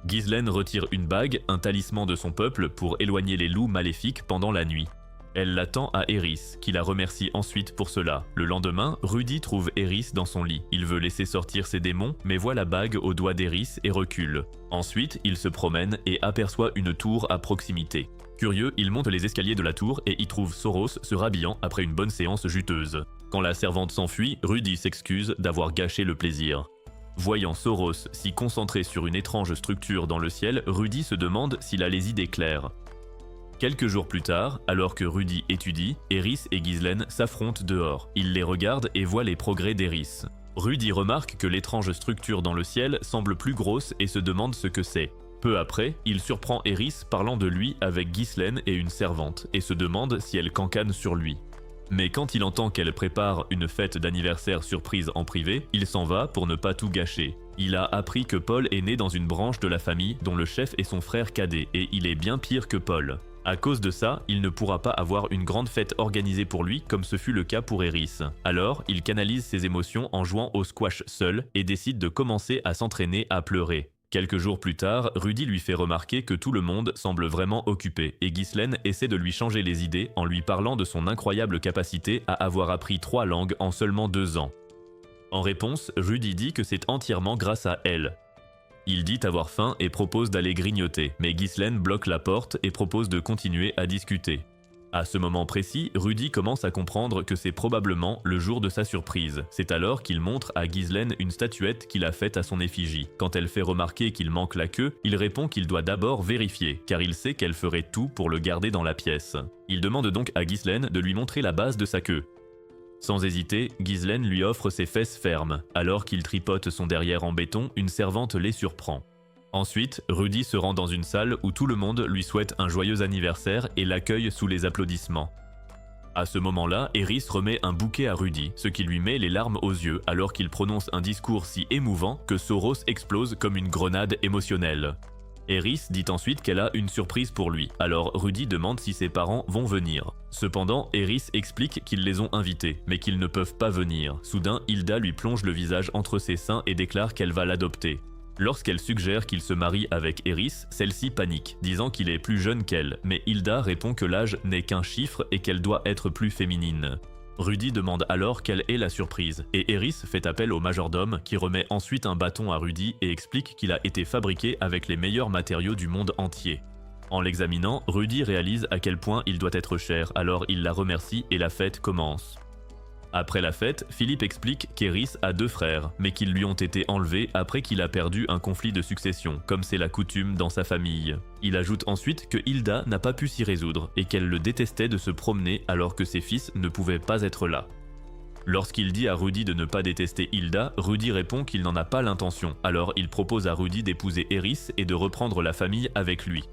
Ghislaine retire une bague, un talisman de son peuple pour éloigner les loups maléfiques pendant la nuit. Elle l'attend à Eris, qui la remercie ensuite pour cela. Le lendemain, Rudy trouve Eris dans son lit. Il veut laisser sortir ses démons, mais voit la bague au doigt d'Eris et recule. Ensuite, il se promène et aperçoit une tour à proximité. Curieux, il monte les escaliers de la tour et y trouve Soros se rhabillant après une bonne séance juteuse. Quand la servante s'enfuit, Rudy s'excuse d'avoir gâché le plaisir. Voyant Soros s'y concentrer sur une étrange structure dans le ciel, Rudy se demande s'il a les idées claires. Quelques jours plus tard, alors que Rudy étudie, Eris et Ghislaine s'affrontent dehors. Il les regarde et voit les progrès d'Eris. Rudy remarque que l'étrange structure dans le ciel semble plus grosse et se demande ce que c'est. Peu après, il surprend Eris parlant de lui avec Ghislaine et une servante et se demande si elle cancane sur lui. Mais quand il entend qu'elle prépare une fête d'anniversaire surprise en privé, il s'en va pour ne pas tout gâcher. Il a appris que Paul est né dans une branche de la famille dont le chef est son frère cadet et il est bien pire que Paul. À cause de ça, il ne pourra pas avoir une grande fête organisée pour lui comme ce fut le cas pour Eris. Alors, il canalise ses émotions en jouant au squash seul et décide de commencer à s'entraîner à pleurer. Quelques jours plus tard, Rudy lui fait remarquer que tout le monde semble vraiment occupé et Ghislaine essaie de lui changer les idées en lui parlant de son incroyable capacité à avoir appris 3 langues en seulement 2 ans. En réponse, Rudy dit que c'est entièrement grâce à elle. Il dit avoir faim et propose d'aller grignoter, mais Ghislaine bloque la porte et propose de continuer à discuter. À ce moment précis, Rudy commence à comprendre que c'est probablement le jour de sa surprise. C'est alors qu'il montre à Ghislaine une statuette qu'il a faite à son effigie. Quand elle fait remarquer qu'il manque la queue, il répond qu'il doit d'abord vérifier, car il sait qu'elle ferait tout pour le garder dans la pièce. Il demande donc à Ghislaine de lui montrer la base de sa queue. Sans hésiter, Ghislaine lui offre ses fesses fermes. Alors qu'il tripote son derrière en béton, une servante les surprend. Ensuite, Rudy se rend dans une salle où tout le monde lui souhaite un joyeux anniversaire et l'accueille sous les applaudissements. À ce moment-là, Eris remet un bouquet à Rudy, ce qui lui met les larmes aux yeux alors qu'il prononce un discours si émouvant que Soros explose comme une grenade émotionnelle. Eris dit ensuite qu'elle a une surprise pour lui, alors Rudy demande si ses parents vont venir. Cependant, Eris explique qu'ils les ont invités, mais qu'ils ne peuvent pas venir. Soudain, Hilda lui plonge le visage entre ses seins et déclare qu'elle va l'adopter. Lorsqu'elle suggère qu'il se marie avec Eris, celle-ci panique, disant qu'il est plus jeune qu'elle, mais Hilda répond que l'âge n'est qu'un chiffre et qu'elle doit être plus féminine. Rudy demande alors quelle est la surprise, et Eris fait appel au majordome qui remet ensuite un bâton à Rudy et explique qu'il a été fabriqué avec les meilleurs matériaux du monde entier. En l'examinant, Rudy réalise à quel point il doit être cher, alors il la remercie et la fête commence. Après la fête, Philippe explique qu'Eris a 2 frères, mais qu'ils lui ont été enlevés après qu'il a perdu un conflit de succession, comme c'est la coutume dans sa famille. Il ajoute ensuite que Hilda n'a pas pu s'y résoudre et qu'elle le détestait de se promener alors que ses fils ne pouvaient pas être là. Lorsqu'il dit à Rudy de ne pas détester Hilda, Rudy répond qu'il n'en a pas l'intention, alors il propose à Rudy d'épouser Eris et de reprendre la famille avec lui.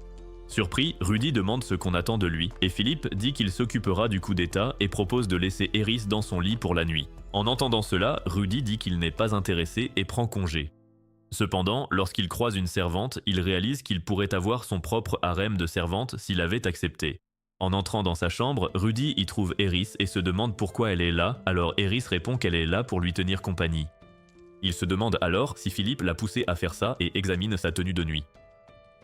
Surpris, Rudy demande ce qu'on attend de lui, et Philippe dit qu'il s'occupera du coup d'état et propose de laisser Eris dans son lit pour la nuit. En entendant cela, Rudy dit qu'il n'est pas intéressé et prend congé. Cependant, lorsqu'il croise une servante, il réalise qu'il pourrait avoir son propre harem de servantes s'il avait accepté. En entrant dans sa chambre, Rudy y trouve Eris et se demande pourquoi elle est là, alors Eris répond qu'elle est là pour lui tenir compagnie. Il se demande alors si Philippe l'a poussé à faire ça et examine sa tenue de nuit.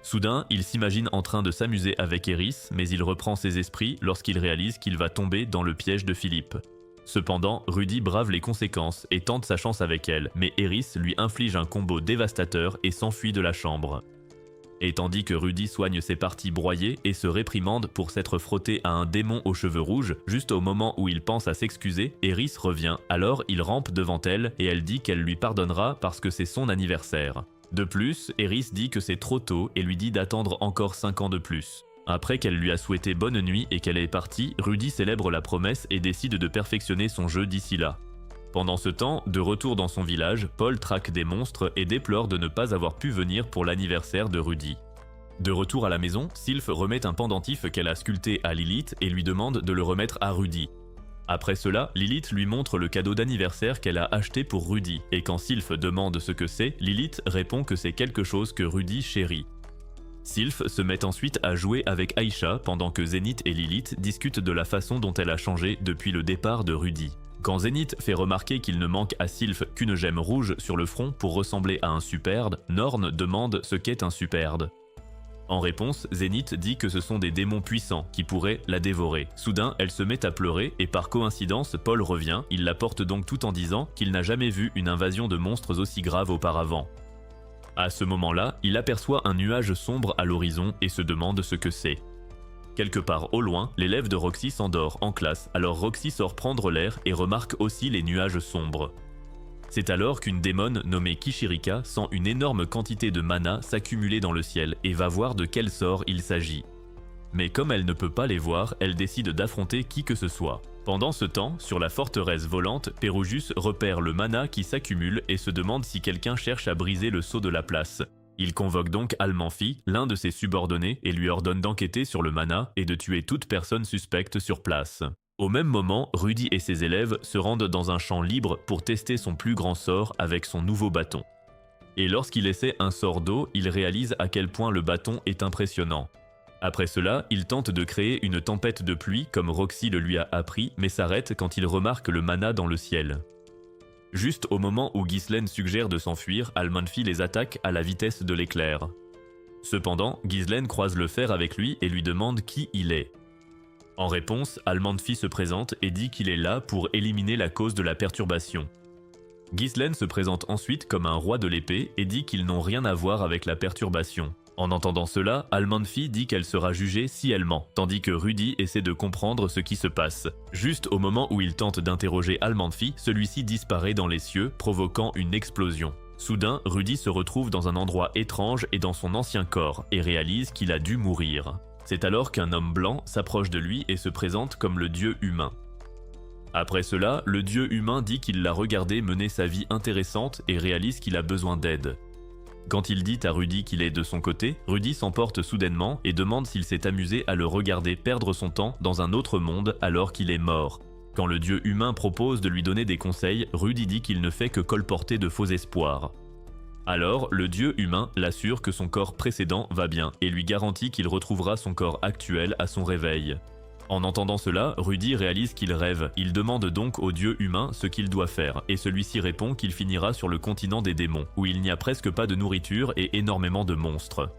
Soudain, il s'imagine en train de s'amuser avec Eris, mais il reprend ses esprits lorsqu'il réalise qu'il va tomber dans le piège de Philippe. Cependant, Rudy brave les conséquences et tente sa chance avec elle, mais Eris lui inflige un combo dévastateur et s'enfuit de la chambre. Et tandis que Rudy soigne ses parties broyées et se réprimande pour s'être frotté à un démon aux cheveux rouges, juste au moment où il pense à s'excuser, Eris revient, alors il rampe devant elle et elle dit qu'elle lui pardonnera parce que c'est son anniversaire. De plus, Eris dit que c'est trop tôt et lui dit d'attendre encore 5 ans de plus. Après qu'elle lui a souhaité bonne nuit et qu'elle est partie, Rudy célèbre la promesse et décide de perfectionner son jeu d'ici là. Pendant ce temps, de retour dans son village, Paul traque des monstres et déplore de ne pas avoir pu venir pour l'anniversaire de Rudy. De retour à la maison, Sylph remet un pendentif qu'elle a sculpté à Lilith et lui demande de le remettre à Rudy. Après cela, Lilith lui montre le cadeau d'anniversaire qu'elle a acheté pour Rudy, et quand Sylph demande ce que c'est, Lilith répond que c'est quelque chose que Rudy chérit. Sylph se met ensuite à jouer avec Aïcha pendant que Zénith et Lilith discutent de la façon dont elle a changé depuis le départ de Rudy. Quand Zénith fait remarquer qu'il ne manque à Sylph qu'une gemme rouge sur le front pour ressembler à un superbe, Norn demande ce qu'est un superbe. En réponse, Zénith dit que ce sont des démons puissants qui pourraient la dévorer. Soudain, elle se met à pleurer et par coïncidence, Paul revient. Il la porte donc tout en disant qu'il n'a jamais vu une invasion de monstres aussi grave auparavant. À ce moment-là, il aperçoit un nuage sombre à l'horizon et se demande ce que c'est. Quelque part au loin, l'élève de Roxy s'endort en classe, alors Roxy sort prendre l'air et remarque aussi les nuages sombres. C'est alors qu'une démone nommée Kishirika sent une énorme quantité de mana s'accumuler dans le ciel et va voir de quel sort il s'agit. Mais comme elle ne peut pas les voir, elle décide d'affronter qui que ce soit. Pendant ce temps, sur la forteresse volante, Pérougus repère le mana qui s'accumule et se demande si quelqu'un cherche à briser le sceau de la place. Il convoque donc Almanfi, l'un de ses subordonnés, et lui ordonne d'enquêter sur le mana et de tuer toute personne suspecte sur place. Au même moment, Rudy et ses élèves se rendent dans un champ libre pour tester son plus grand sort avec son nouveau bâton. Et lorsqu'il essaie un sort d'eau, il réalise à quel point le bâton est impressionnant. Après cela, il tente de créer une tempête de pluie comme Roxy le lui a appris, mais s'arrête quand il remarque le mana dans le ciel. Juste au moment où Ghislaine suggère de s'enfuir, Almanfi les attaque à la vitesse de l'éclair. Cependant, Ghislaine croise le fer avec lui et lui demande qui il est. En réponse, Almanfi se présente et dit qu'il est là pour éliminer la cause de la perturbation. Ghislaine se présente ensuite comme un roi de l'épée et dit qu'ils n'ont rien à voir avec la perturbation. En entendant cela, Almanfi dit qu'elle sera jugée si elle ment, tandis que Rudy essaie de comprendre ce qui se passe. Juste au moment où il tente d'interroger Almanfi, celui-ci disparaît dans les cieux, provoquant une explosion. Soudain, Rudy se retrouve dans un endroit étrange et dans son ancien corps, et réalise qu'il a dû mourir. C'est alors qu'un homme blanc s'approche de lui et se présente comme le dieu humain. Après cela, le dieu humain dit qu'il l'a regardé mener sa vie intéressante et réalise qu'il a besoin d'aide. Quand il dit à Rudy qu'il est de son côté, Rudy s'emporte soudainement et demande s'il s'est amusé à le regarder perdre son temps dans un autre monde alors qu'il est mort. Quand le dieu humain propose de lui donner des conseils, Rudy dit qu'il ne fait que colporter de faux espoirs. Alors, le dieu humain l'assure que son corps précédent va bien et lui garantit qu'il retrouvera son corps actuel à son réveil. En entendant cela, Rudy réalise qu'il rêve. Il demande donc au dieu humain ce qu'il doit faire, et celui-ci répond qu'il finira sur le continent des démons, où il n'y a presque pas de nourriture et énormément de monstres.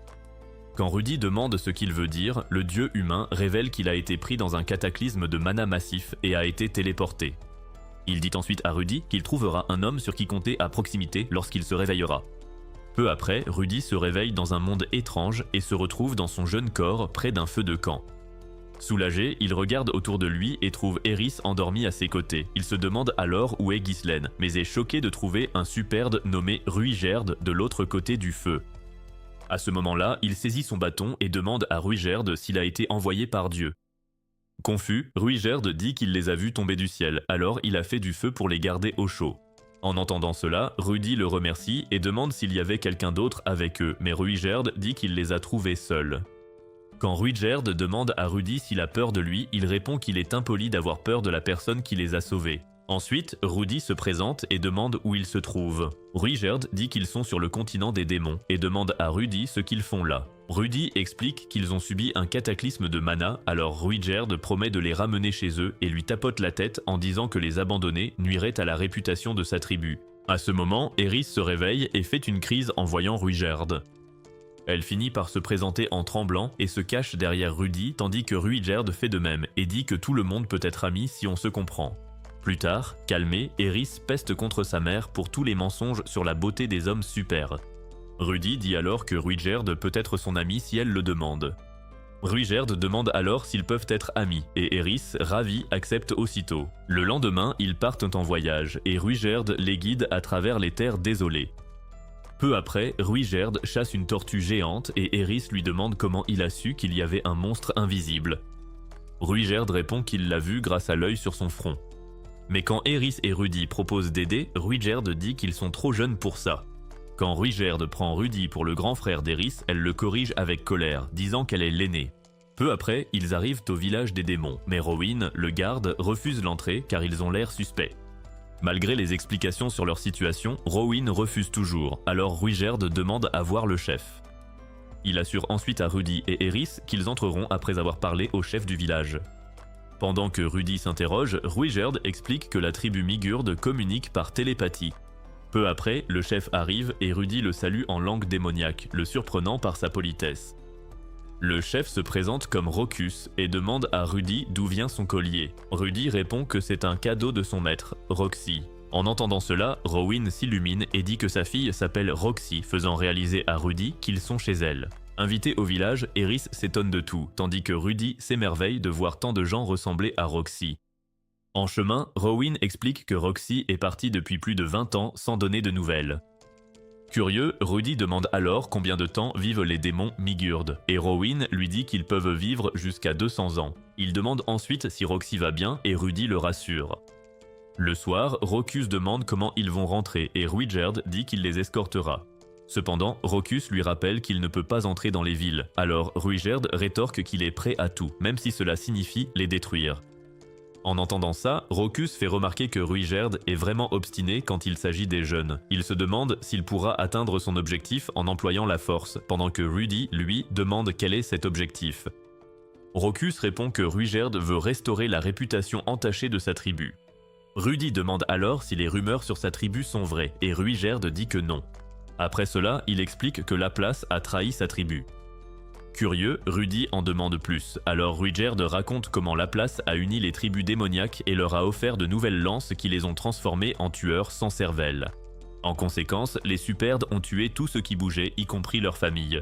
Quand Rudy demande ce qu'il veut dire, le dieu humain révèle qu'il a été pris dans un cataclysme de mana massif et a été téléporté. Il dit ensuite à Rudy qu'il trouvera un homme sur qui compter à proximité lorsqu'il se réveillera. Peu après, Rudy se réveille dans un monde étrange et se retrouve dans son jeune corps près d'un feu de camp. Soulagé, il regarde autour de lui et trouve Eris endormi à ses côtés. Il se demande alors où est Ghislaine, mais est choqué de trouver un superbe nommé Ruygerd de l'autre côté du feu. À ce moment-là, il saisit son bâton et demande à Ruygerd s'il a été envoyé par Dieu. Confus, Ruygerd dit qu'il les a vus tomber du ciel, alors il a fait du feu pour les garder au chaud. En entendant cela, Rudy le remercie et demande s'il y avait quelqu'un d'autre avec eux, mais Ruygerd dit qu'il les a trouvés seuls. Quand Ruygerd demande à Rudy s'il a peur de lui, il répond qu'il est impoli d'avoir peur de la personne qui les a sauvés. Ensuite, Rudy se présente et demande où ils se trouvent. Ruygerd dit qu'ils sont sur le continent des démons et demande à Rudy ce qu'ils font là. Rudy explique qu'ils ont subi un cataclysme de mana, alors Ruygerd promet de les ramener chez eux et lui tapote la tête en disant que les abandonner nuirait à la réputation de sa tribu. À ce moment, Eris se réveille et fait une crise en voyant Ruygerd. Elle finit par se présenter en tremblant et se cache derrière Rudy tandis que Ruygerd fait de même et dit que tout le monde peut être ami si on se comprend. Plus tard, calmé, Eris peste contre sa mère pour tous les mensonges sur la beauté des hommes super. Rudy dit alors que Ruygerd peut être son ami si elle le demande. Ruygerd demande alors s'ils peuvent être amis, et Eris, ravi, accepte aussitôt. Le lendemain, ils partent en voyage, et Ruygerd les guide à travers les terres désolées. Peu après, Ruygerd chasse une tortue géante et Eris lui demande comment il a su qu'il y avait un monstre invisible. Ruygerd répond qu'il l'a vu grâce à l'œil sur son front. Mais quand Eris et Rudy proposent d'aider, Ruygerd dit qu'ils sont trop jeunes pour ça. Quand Ruygerd prend Rudy pour le grand frère d'Eris, elle le corrige avec colère, disant qu'elle est l'aînée. Peu après, ils arrivent au village des démons, mais Rowan, le garde, refuse l'entrée car ils ont l'air suspects. Malgré les explications sur leur situation, Rowan refuse toujours, alors Ruygerd demande à voir le chef. Il assure ensuite à Rudy et Eris qu'ils entreront après avoir parlé au chef du village. Pendant que Rudy s'interroge, Ruygerd explique que la tribu Migurd communique par télépathie. Peu après, le chef arrive et Rudy le salue en langue démoniaque, le surprenant par sa politesse. Le chef se présente comme Rocus et demande à Rudy d'où vient son collier. Rudy répond que c'est un cadeau de son maître, Roxy. En entendant cela, Rowan s'illumine et dit que sa fille s'appelle Roxy, faisant réaliser à Rudy qu'ils sont chez elle. Invité au village, Eris s'étonne de tout, tandis que Rudy s'émerveille de voir tant de gens ressembler à Roxy. En chemin, Rowan explique que Roxy est partie depuis plus de 20 ans sans donner de nouvelles. Curieux, Rudy demande alors combien de temps vivent les démons Migurd, et Rowan lui dit qu'ils peuvent vivre jusqu'à 200 ans. Il demande ensuite si Roxy va bien et Rudy le rassure. Le soir, Rocus demande comment ils vont rentrer et Ruygerd dit qu'il les escortera. Cependant, Rocus lui rappelle qu'il ne peut pas entrer dans les villes, alors Ruygerd rétorque qu'il est prêt à tout, même si cela signifie les détruire. En entendant ça, Rocus fait remarquer que Ruygerd est vraiment obstiné quand il s'agit des jeunes. Il se demande s'il pourra atteindre son objectif en employant la force, pendant que Rudy, lui, demande quel est cet objectif. Rocus répond que Ruygerd veut restaurer la réputation entachée de sa tribu. Rudy demande alors si les rumeurs sur sa tribu sont vraies, et Ruygerd dit que non. Après cela, il explique que Laplace a trahi sa tribu. Curieux, Rudy en demande plus, alors Ruygerd raconte comment Laplace a uni les tribus démoniaques et leur a offert de nouvelles lances qui les ont transformés en tueurs sans cervelle. En conséquence, les Superdes ont tué tout ce qui bougeait, y compris leur famille.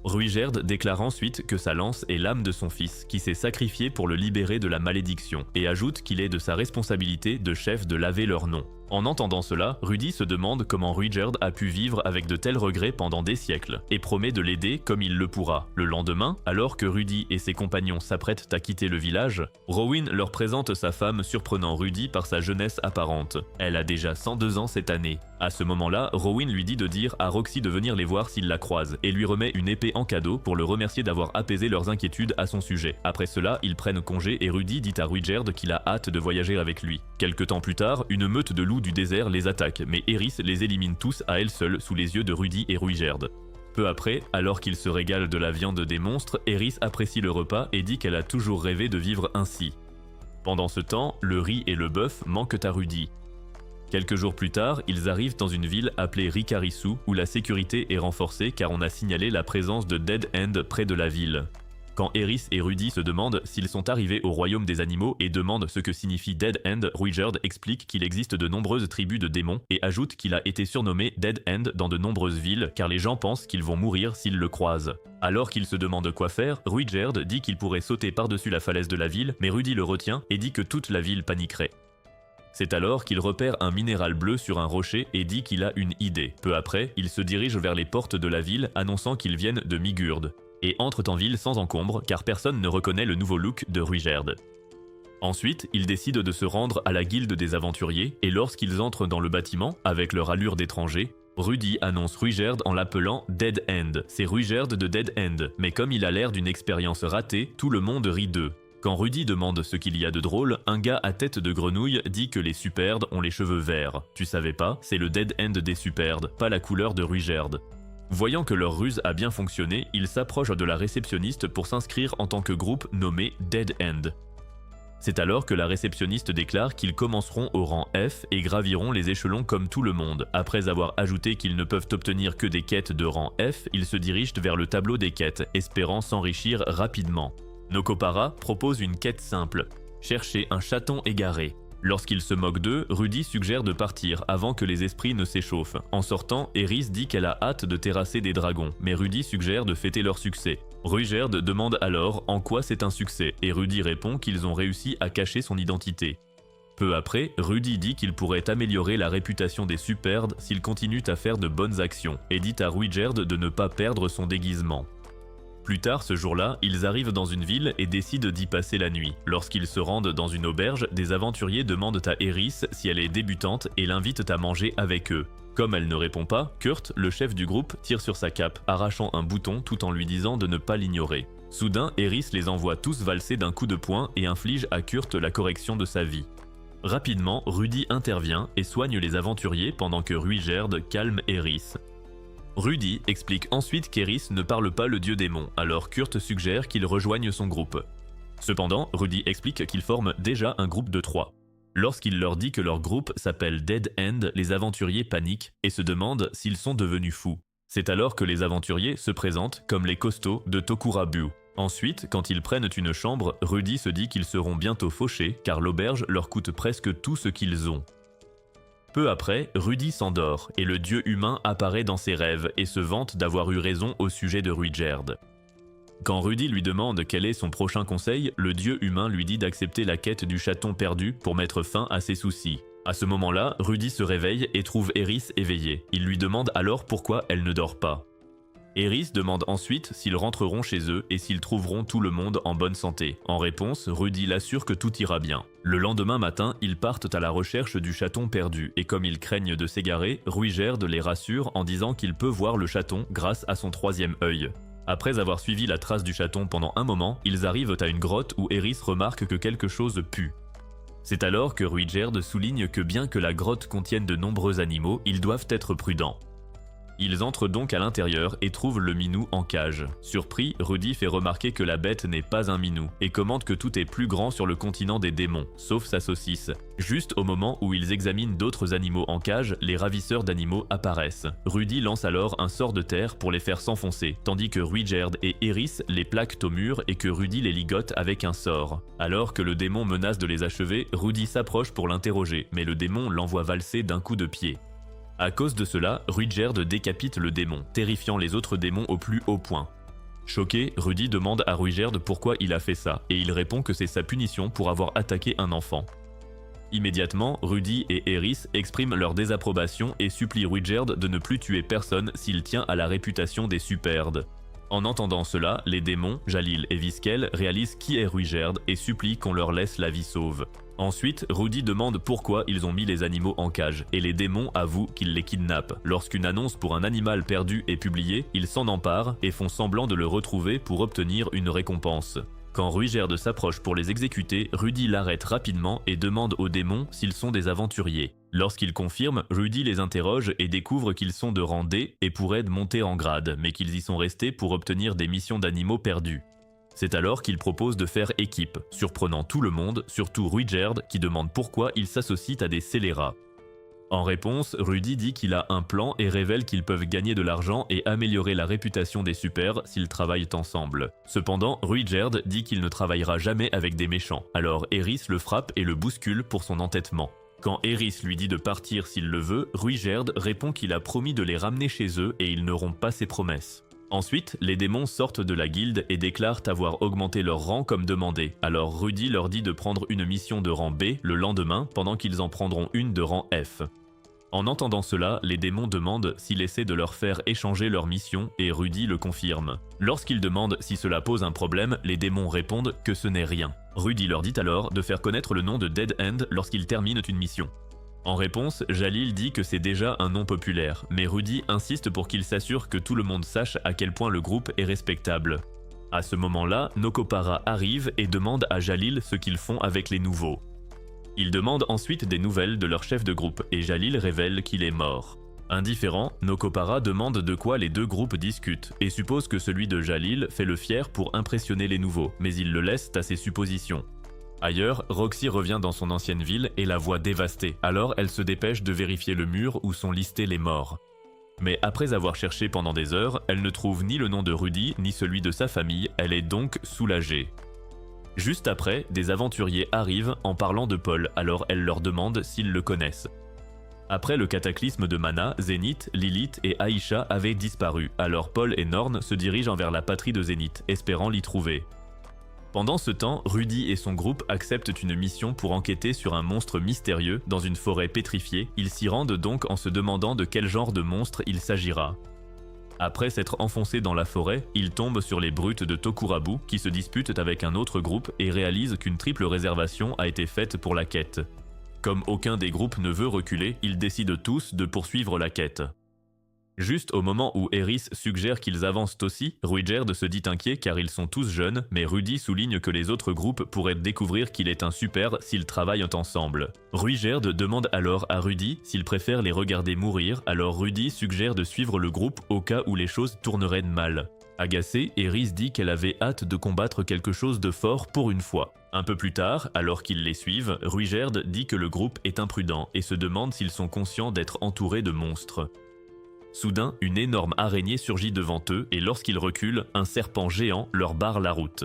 Ruygerd déclare ensuite que sa lance est l'âme de son fils, qui s'est sacrifié pour le libérer de la malédiction, et ajoute qu'il est de sa responsabilité de chef de laver leur nom. En entendant cela, Rudy se demande comment Ruijerd a pu vivre avec de tels regrets pendant des siècles, et promet de l'aider comme il le pourra. Le lendemain, alors que Rudy et ses compagnons s'apprêtent à quitter le village, Rowan leur présente sa femme, surprenant Rudy par sa jeunesse apparente. Elle a déjà 102 ans cette année. À ce moment-là, Rowan lui dit de dire à Roxy de venir les voir s'il la croise, et lui remet une épée en cadeau pour le remercier d'avoir apaisé leurs inquiétudes à son sujet. Après cela, ils prennent congé et Rudy dit à Ruijerd qu'il a hâte de voyager avec lui. Quelque temps plus tard, une meute de loups du désert les attaque, mais Eris les élimine tous à elle seule sous les yeux de Rudy et Ruijerd. Peu après, alors qu'ils se régalent de la viande des monstres, Eris apprécie le repas et dit qu'elle a toujours rêvé de vivre ainsi. Pendant ce temps, le riz et le bœuf manquent à Rudy. Quelques jours plus tard, ils arrivent dans une ville appelée Ricarisu où la sécurité est renforcée car on a signalé la présence de Dead End près de la ville. Quand Eris et Rudy se demandent s'ils sont arrivés au royaume des animaux et demandent ce que signifie Dead End, Ruijerd explique qu'il existe de nombreuses tribus de démons et ajoute qu'il a été surnommé Dead End dans de nombreuses villes car les gens pensent qu'ils vont mourir s'ils le croisent. Alors qu'il se demande quoi faire, Ruijerd dit qu'il pourrait sauter par-dessus la falaise de la ville, mais Rudy le retient et dit que toute la ville paniquerait. C'est alors qu'il repère un minéral bleu sur un rocher et dit qu'il a une idée. Peu après, il se dirige vers les portes de la ville annonçant qu'ils viennent de Migurd et entrent en ville sans encombre car personne ne reconnaît le nouveau look de Ruijerd. Ensuite, ils décident de se rendre à la guilde des aventuriers et lorsqu'ils entrent dans le bâtiment, avec leur allure d'étrangers, Rudy annonce Ruijerd en l'appelant Dead End. C'est Ruijerd de Dead End, mais comme il a l'air d'une expérience ratée, tout le monde rit d'eux. Quand Rudy demande ce qu'il y a de drôle, un gars à tête de grenouille dit que les Superds ont les cheveux verts. Tu savais pas, c'est le Dead End des Superds, pas la couleur de Ruijerd. Voyant que leur ruse a bien fonctionné, ils s'approchent de la réceptionniste pour s'inscrire en tant que groupe nommé Dead End. C'est alors que la réceptionniste déclare qu'ils commenceront au rang F et graviront les échelons comme tout le monde. Après avoir ajouté qu'ils ne peuvent obtenir que des quêtes de rang F, ils se dirigent vers le tableau des quêtes, espérant s'enrichir rapidement. Nokopara propose une quête simple, chercher un chaton égaré. Lorsqu'il se moque d'eux, Rudy suggère de partir avant que les esprits ne s'échauffent. En sortant, Eris dit qu'elle a hâte de terrasser des dragons, mais Rudy suggère de fêter leur succès. Ruijerd demande alors en quoi c'est un succès, et Rudy répond qu'ils ont réussi à cacher son identité. Peu après, Rudy dit qu'il pourrait améliorer la réputation des Superds s'ils continuent à faire de bonnes actions, et dit à Ruijerd de ne pas perdre son déguisement. Plus tard ce jour-là, ils arrivent dans une ville et décident d'y passer la nuit. Lorsqu'ils se rendent dans une auberge, des aventuriers demandent à Eris si elle est débutante et l'invitent à manger avec eux. Comme elle ne répond pas, Kurt, le chef du groupe, tire sur sa cape, arrachant un bouton tout en lui disant de ne pas l'ignorer. Soudain, Eris les envoie tous valser d'un coup de poing et inflige à Kurt la correction de sa vie. Rapidement, Rudy intervient et soigne les aventuriers pendant que Ruijerd calme Eris. Rudy explique ensuite qu'Eris ne parle pas le dieu démon, alors Kurt suggère qu'il rejoigne son groupe. Cependant, Rudy explique qu'ils forment déjà un groupe de 3. Lorsqu'il leur dit que leur groupe s'appelle Dead End, les aventuriers paniquent et se demandent s'ils sont devenus fous. C'est alors que les aventuriers se présentent comme les costauds de Tokurabu. Ensuite, quand ils prennent une chambre, Rudy se dit qu'ils seront bientôt fauchés car l'auberge leur coûte presque tout ce qu'ils ont. Peu après, Rudy s'endort et le dieu humain apparaît dans ses rêves et se vante d'avoir eu raison au sujet de Ruijerd. Quand Rudy lui demande quel est son prochain conseil, le dieu humain lui dit d'accepter la quête du chaton perdu pour mettre fin à ses soucis. À ce moment-là, Rudy se réveille et trouve Eris éveillée. Il lui demande alors pourquoi elle ne dort pas. Eris demande ensuite s'ils rentreront chez eux et s'ils trouveront tout le monde en bonne santé. En réponse, Rudy l'assure que tout ira bien. Le lendemain matin, ils partent à la recherche du chaton perdu et comme ils craignent de s'égarer, Ruijerd les rassure en disant qu'il peut voir le chaton grâce à son 3e œil. Après avoir suivi la trace du chaton pendant un moment, ils arrivent à une grotte où Eris remarque que quelque chose pue. C'est alors que Ruijerd souligne que bien que la grotte contienne de nombreux animaux, ils doivent être prudents. Ils entrent donc à l'intérieur et trouvent le minou en cage. Surpris, Rudy fait remarquer que la bête n'est pas un minou et commente que tout est plus grand sur le continent des démons, sauf sa saucisse. Juste au moment où ils examinent d'autres animaux en cage, les ravisseurs d'animaux apparaissent. Rudy lance alors un sort de terre pour les faire s'enfoncer, tandis que Ruijerd et Eris les plaquent au mur et que Rudy les ligote avec un sort. Alors que le démon menace de les achever, Rudy s'approche pour l'interroger, mais le démon l'envoie valser d'un coup de pied. À cause de cela, Ruijerd décapite le démon, terrifiant les autres démons au plus haut point. Choqué, Rudy demande à Ruijerd pourquoi il a fait ça, et il répond que c'est sa punition pour avoir attaqué un enfant. Immédiatement, Rudy et Eris expriment leur désapprobation et supplient Ruijerd de ne plus tuer personne s'il tient à la réputation des Superdes. En entendant cela, les démons, Jalil et Viskel, réalisent qui est Ruijerd et supplient qu'on leur laisse la vie sauve. Ensuite, Rudy demande pourquoi ils ont mis les animaux en cage, et les démons avouent qu'ils les kidnappent. Lorsqu'une annonce pour un animal perdu est publiée, ils s'en emparent et font semblant de le retrouver pour obtenir une récompense. Quand Ruijerd s'approche pour les exécuter, Rudy l'arrête rapidement et demande aux démons s'ils sont des aventuriers. Lorsqu'ils confirment, Rudy les interroge et découvre qu'ils sont de rang D et pourraient monter en grade, mais qu'ils y sont restés pour obtenir des missions d'animaux perdus. C'est alors qu'il propose de faire équipe, surprenant tout le monde, surtout Ruijerd qui demande pourquoi il s'associe à des scélérats. En réponse, Rudy dit qu'il a un plan et révèle qu'ils peuvent gagner de l'argent et améliorer la réputation des Super s'ils travaillent ensemble. Cependant, Ruijerd dit qu'il ne travaillera jamais avec des méchants, alors Eris le frappe et le bouscule pour son entêtement. Quand Eris lui dit de partir s'il le veut, Ruijerd répond qu'il a promis de les ramener chez eux et ils ne rompent pas ses promesses. Ensuite, les démons sortent de la guilde et déclarent avoir augmenté leur rang comme demandé. Alors Rudy leur dit de prendre une mission de rang B le lendemain pendant qu'ils en prendront une de rang F. En entendant cela, les démons demandent s'il essaie de leur faire échanger leur mission et Rudy le confirme. Lorsqu'ils demandent si cela pose un problème, les démons répondent que ce n'est rien. Rudy leur dit alors de faire connaître le nom de Dead End lorsqu'ils terminent une mission. En réponse, Jalil dit que c'est déjà un nom populaire, mais Rudy insiste pour qu'il s'assure que tout le monde sache à quel point le groupe est respectable. À ce moment-là, Nokopara arrive et demande à Jalil ce qu'ils font avec les nouveaux. Ils demandent ensuite des nouvelles de leur chef de groupe et Jalil révèle qu'il est mort. Indifférent, Nokopara demande de quoi les deux groupes discutent et suppose que celui de Jalil fait le fier pour impressionner les nouveaux, mais il le laisse à ses suppositions. Ailleurs, Roxy revient dans son ancienne ville et la voit dévastée, alors elle se dépêche de vérifier le mur où sont listés les morts. Mais après avoir cherché pendant des heures, elle ne trouve ni le nom de Rudy ni celui de sa famille, elle est donc soulagée. Juste après, des aventuriers arrivent en parlant de Paul, alors elle leur demande s'ils le connaissent. Après le cataclysme de Mana, Zénith, Lilith et Aïcha avaient disparu, alors Paul et Norn se dirigent vers la patrie de Zénith, espérant l'y trouver. Pendant ce temps, Rudy et son groupe acceptent une mission pour enquêter sur un monstre mystérieux dans une forêt pétrifiée. Ils s'y rendent donc en se demandant de quel genre de monstre il s'agira. Après s'être enfoncés dans la forêt, ils tombent sur les brutes de Tokurabu qui se disputent avec un autre groupe et réalisent qu'une triple réservation a été faite pour la quête. Comme aucun des groupes ne veut reculer, ils décident tous de poursuivre la quête. Juste au moment où Eris suggère qu'ils avancent aussi, Ruijerd se dit inquiet car ils sont tous jeunes, mais Rudy souligne que les autres groupes pourraient découvrir qu'il est un super s'ils travaillent ensemble. Ruijerd demande alors à Rudy s'il préfère les regarder mourir, alors Rudy suggère de suivre le groupe au cas où les choses tourneraient mal. Agacée, Eris dit qu'elle avait hâte de combattre quelque chose de fort pour une fois. Un peu plus tard, alors qu'ils les suivent, Ruijerd dit que le groupe est imprudent et se demande s'ils sont conscients d'être entourés de monstres. Soudain, une énorme araignée surgit devant eux et lorsqu'ils reculent, un serpent géant leur barre la route.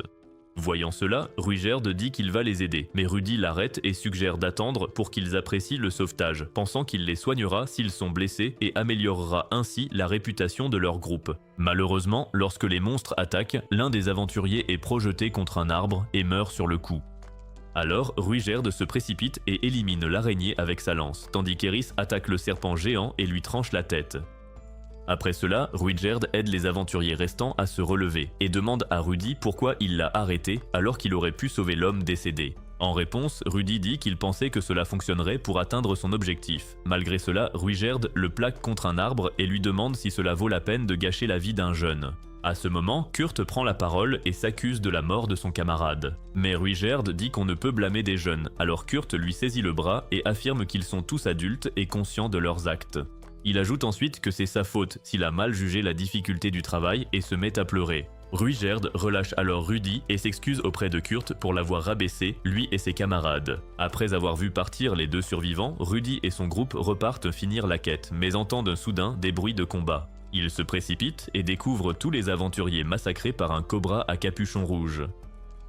Voyant cela, Ruijerd dit qu'il va les aider, mais Rudy l'arrête et suggère d'attendre pour qu'ils apprécient le sauvetage, pensant qu'il les soignera s'ils sont blessés et améliorera ainsi la réputation de leur groupe. Malheureusement, lorsque les monstres attaquent, l'un des aventuriers est projeté contre un arbre et meurt sur le coup. Alors, Ruijerd se précipite et élimine l'araignée avec sa lance, tandis qu'Eris attaque le serpent géant et lui tranche la tête. Après cela, Ruijerd aide les aventuriers restants à se relever et demande à Rudy pourquoi il l'a arrêté alors qu'il aurait pu sauver l'homme décédé. En réponse, Rudy dit qu'il pensait que cela fonctionnerait pour atteindre son objectif. Malgré cela, Ruijerd le plaque contre un arbre et lui demande si cela vaut la peine de gâcher la vie d'un jeune. À ce moment, Kurt prend la parole et s'accuse de la mort de son camarade. Mais Ruijerd dit qu'on ne peut blâmer des jeunes, alors Kurt lui saisit le bras et affirme qu'ils sont tous adultes et conscients de leurs actes. Il ajoute ensuite que c'est sa faute s'il a mal jugé la difficulté du travail et se met à pleurer. Ruijerd relâche alors Rudy et s'excuse auprès de Kurt pour l'avoir rabaissé, lui et ses camarades. Après avoir vu partir les deux survivants, Rudy et son groupe repartent finir la quête, mais entendent soudain des bruits de combat. Ils se précipitent et découvrent tous les aventuriers massacrés par un cobra à capuchon rouge.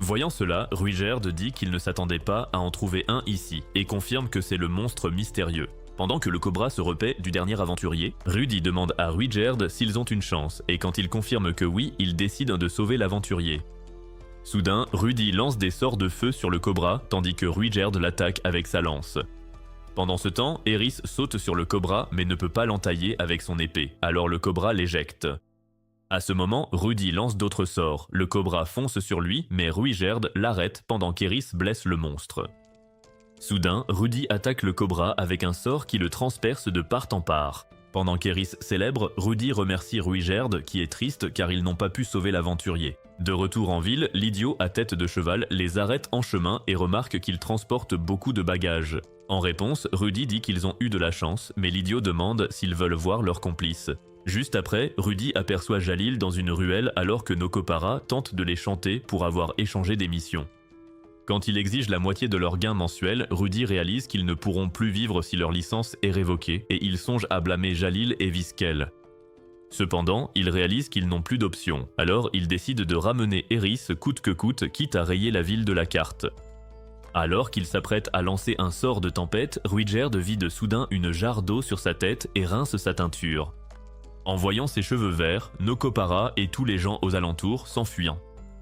Voyant cela, Ruijerd dit qu'il ne s'attendait pas à en trouver un ici et confirme que c'est le monstre mystérieux. Pendant que le cobra se repaît du dernier aventurier, Rudy demande à Ruijerd s'ils ont une chance, et quand il confirme que oui, il décide de sauver l'aventurier. Soudain, Rudy lance des sorts de feu sur le cobra, tandis que Ruijerd l'attaque avec sa lance. Pendant ce temps, Eris saute sur le cobra mais ne peut pas l'entailler avec son épée, alors le cobra l'éjecte. À ce moment, Rudy lance d'autres sorts, le cobra fonce sur lui mais Ruijerd l'arrête pendant qu'Eris blesse le monstre. Soudain, Rudy attaque le cobra avec un sort qui le transperce de part en part. Pendant qu'Eris célèbre, Rudy remercie Ruijerd qui est triste car ils n'ont pas pu sauver l'aventurier. De retour en ville, l'idiot à tête de cheval les arrête en chemin et remarque qu'ils transportent beaucoup de bagages. En réponse, Rudy dit qu'ils ont eu de la chance, mais l'idiot demande s'ils veulent voir leur complice. Juste après, Rudy aperçoit Jalil dans une ruelle alors que Nokopara tente de les chanter pour avoir échangé des missions. Quand il exige la moitié de leur gain mensuel, Rudy réalise qu'ils ne pourront plus vivre si leur licence est révoquée et il songe à blâmer Jalil et Viskel. Cependant, il réalise qu'ils n'ont plus d'option, alors il décide de ramener Eris coûte que coûte, quitte à rayer la ville de la carte. Alors qu'il s'apprête à lancer un sort de tempête, Ruijerd vide soudain une jarre d'eau sur sa tête et rince sa teinture. En voyant ses cheveux verts, Nokopara et tous les gens aux alentours s'enfuient.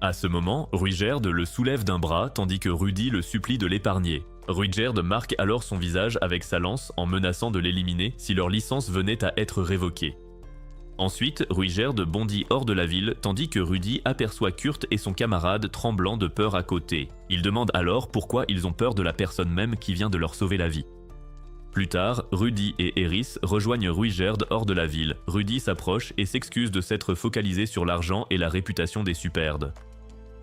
À ce moment, Ruijerd le soulève d'un bras tandis que Rudy le supplie de l'épargner. Ruijerd marque alors son visage avec sa lance en menaçant de l'éliminer si leur licence venait à être révoquée. Ensuite, Ruijerd bondit hors de la ville tandis que Rudy aperçoit Kurt et son camarade tremblant de peur à côté. Il demande alors pourquoi ils ont peur de la personne même qui vient de leur sauver la vie. Plus tard, Rudy et Eris rejoignent Ruijerd hors de la ville. Rudy s'approche et s'excuse de s'être focalisé sur l'argent et la réputation des Superdes.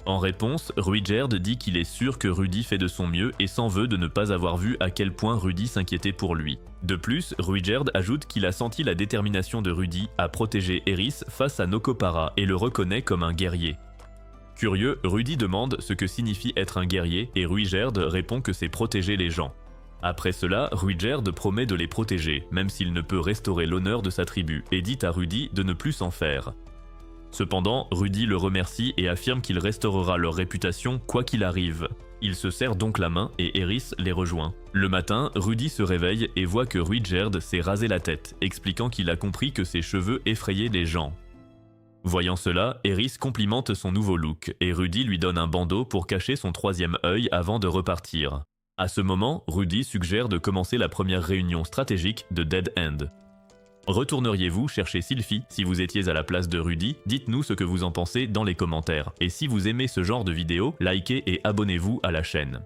En réponse, Ruijerd dit qu'il est sûr que Rudy fait de son mieux et s'en veut de ne pas avoir vu à quel point Rudy s'inquiétait pour lui. De plus, Ruijerd ajoute qu'il a senti la détermination de Rudy à protéger Eris face à Nokopara et le reconnaît comme un guerrier. Curieux, Rudy demande ce que signifie être un guerrier et Ruijerd répond que c'est protéger les gens. Après cela, Ruijerd promet de les protéger, même s'il ne peut restaurer l'honneur de sa tribu, et dit à Rudy de ne plus s'en faire. Cependant, Rudy le remercie et affirme qu'il restaurera leur réputation quoi qu'il arrive. Il se serre donc la main et Eris les rejoint. Le matin, Rudy se réveille et voit que Ruijerd s'est rasé la tête, expliquant qu'il a compris que ses cheveux effrayaient les gens. Voyant cela, Eris complimente son nouveau look et Rudy lui donne un bandeau pour cacher son troisième œil avant de repartir. À ce moment, Rudy suggère de commencer la première réunion stratégique de Dead End. Retourneriez-vous chercher Sylphie si vous étiez à la place de Rudy? Dites-nous ce que vous en pensez dans les commentaires. Et si vous aimez ce genre de vidéo, likez et abonnez-vous à la chaîne.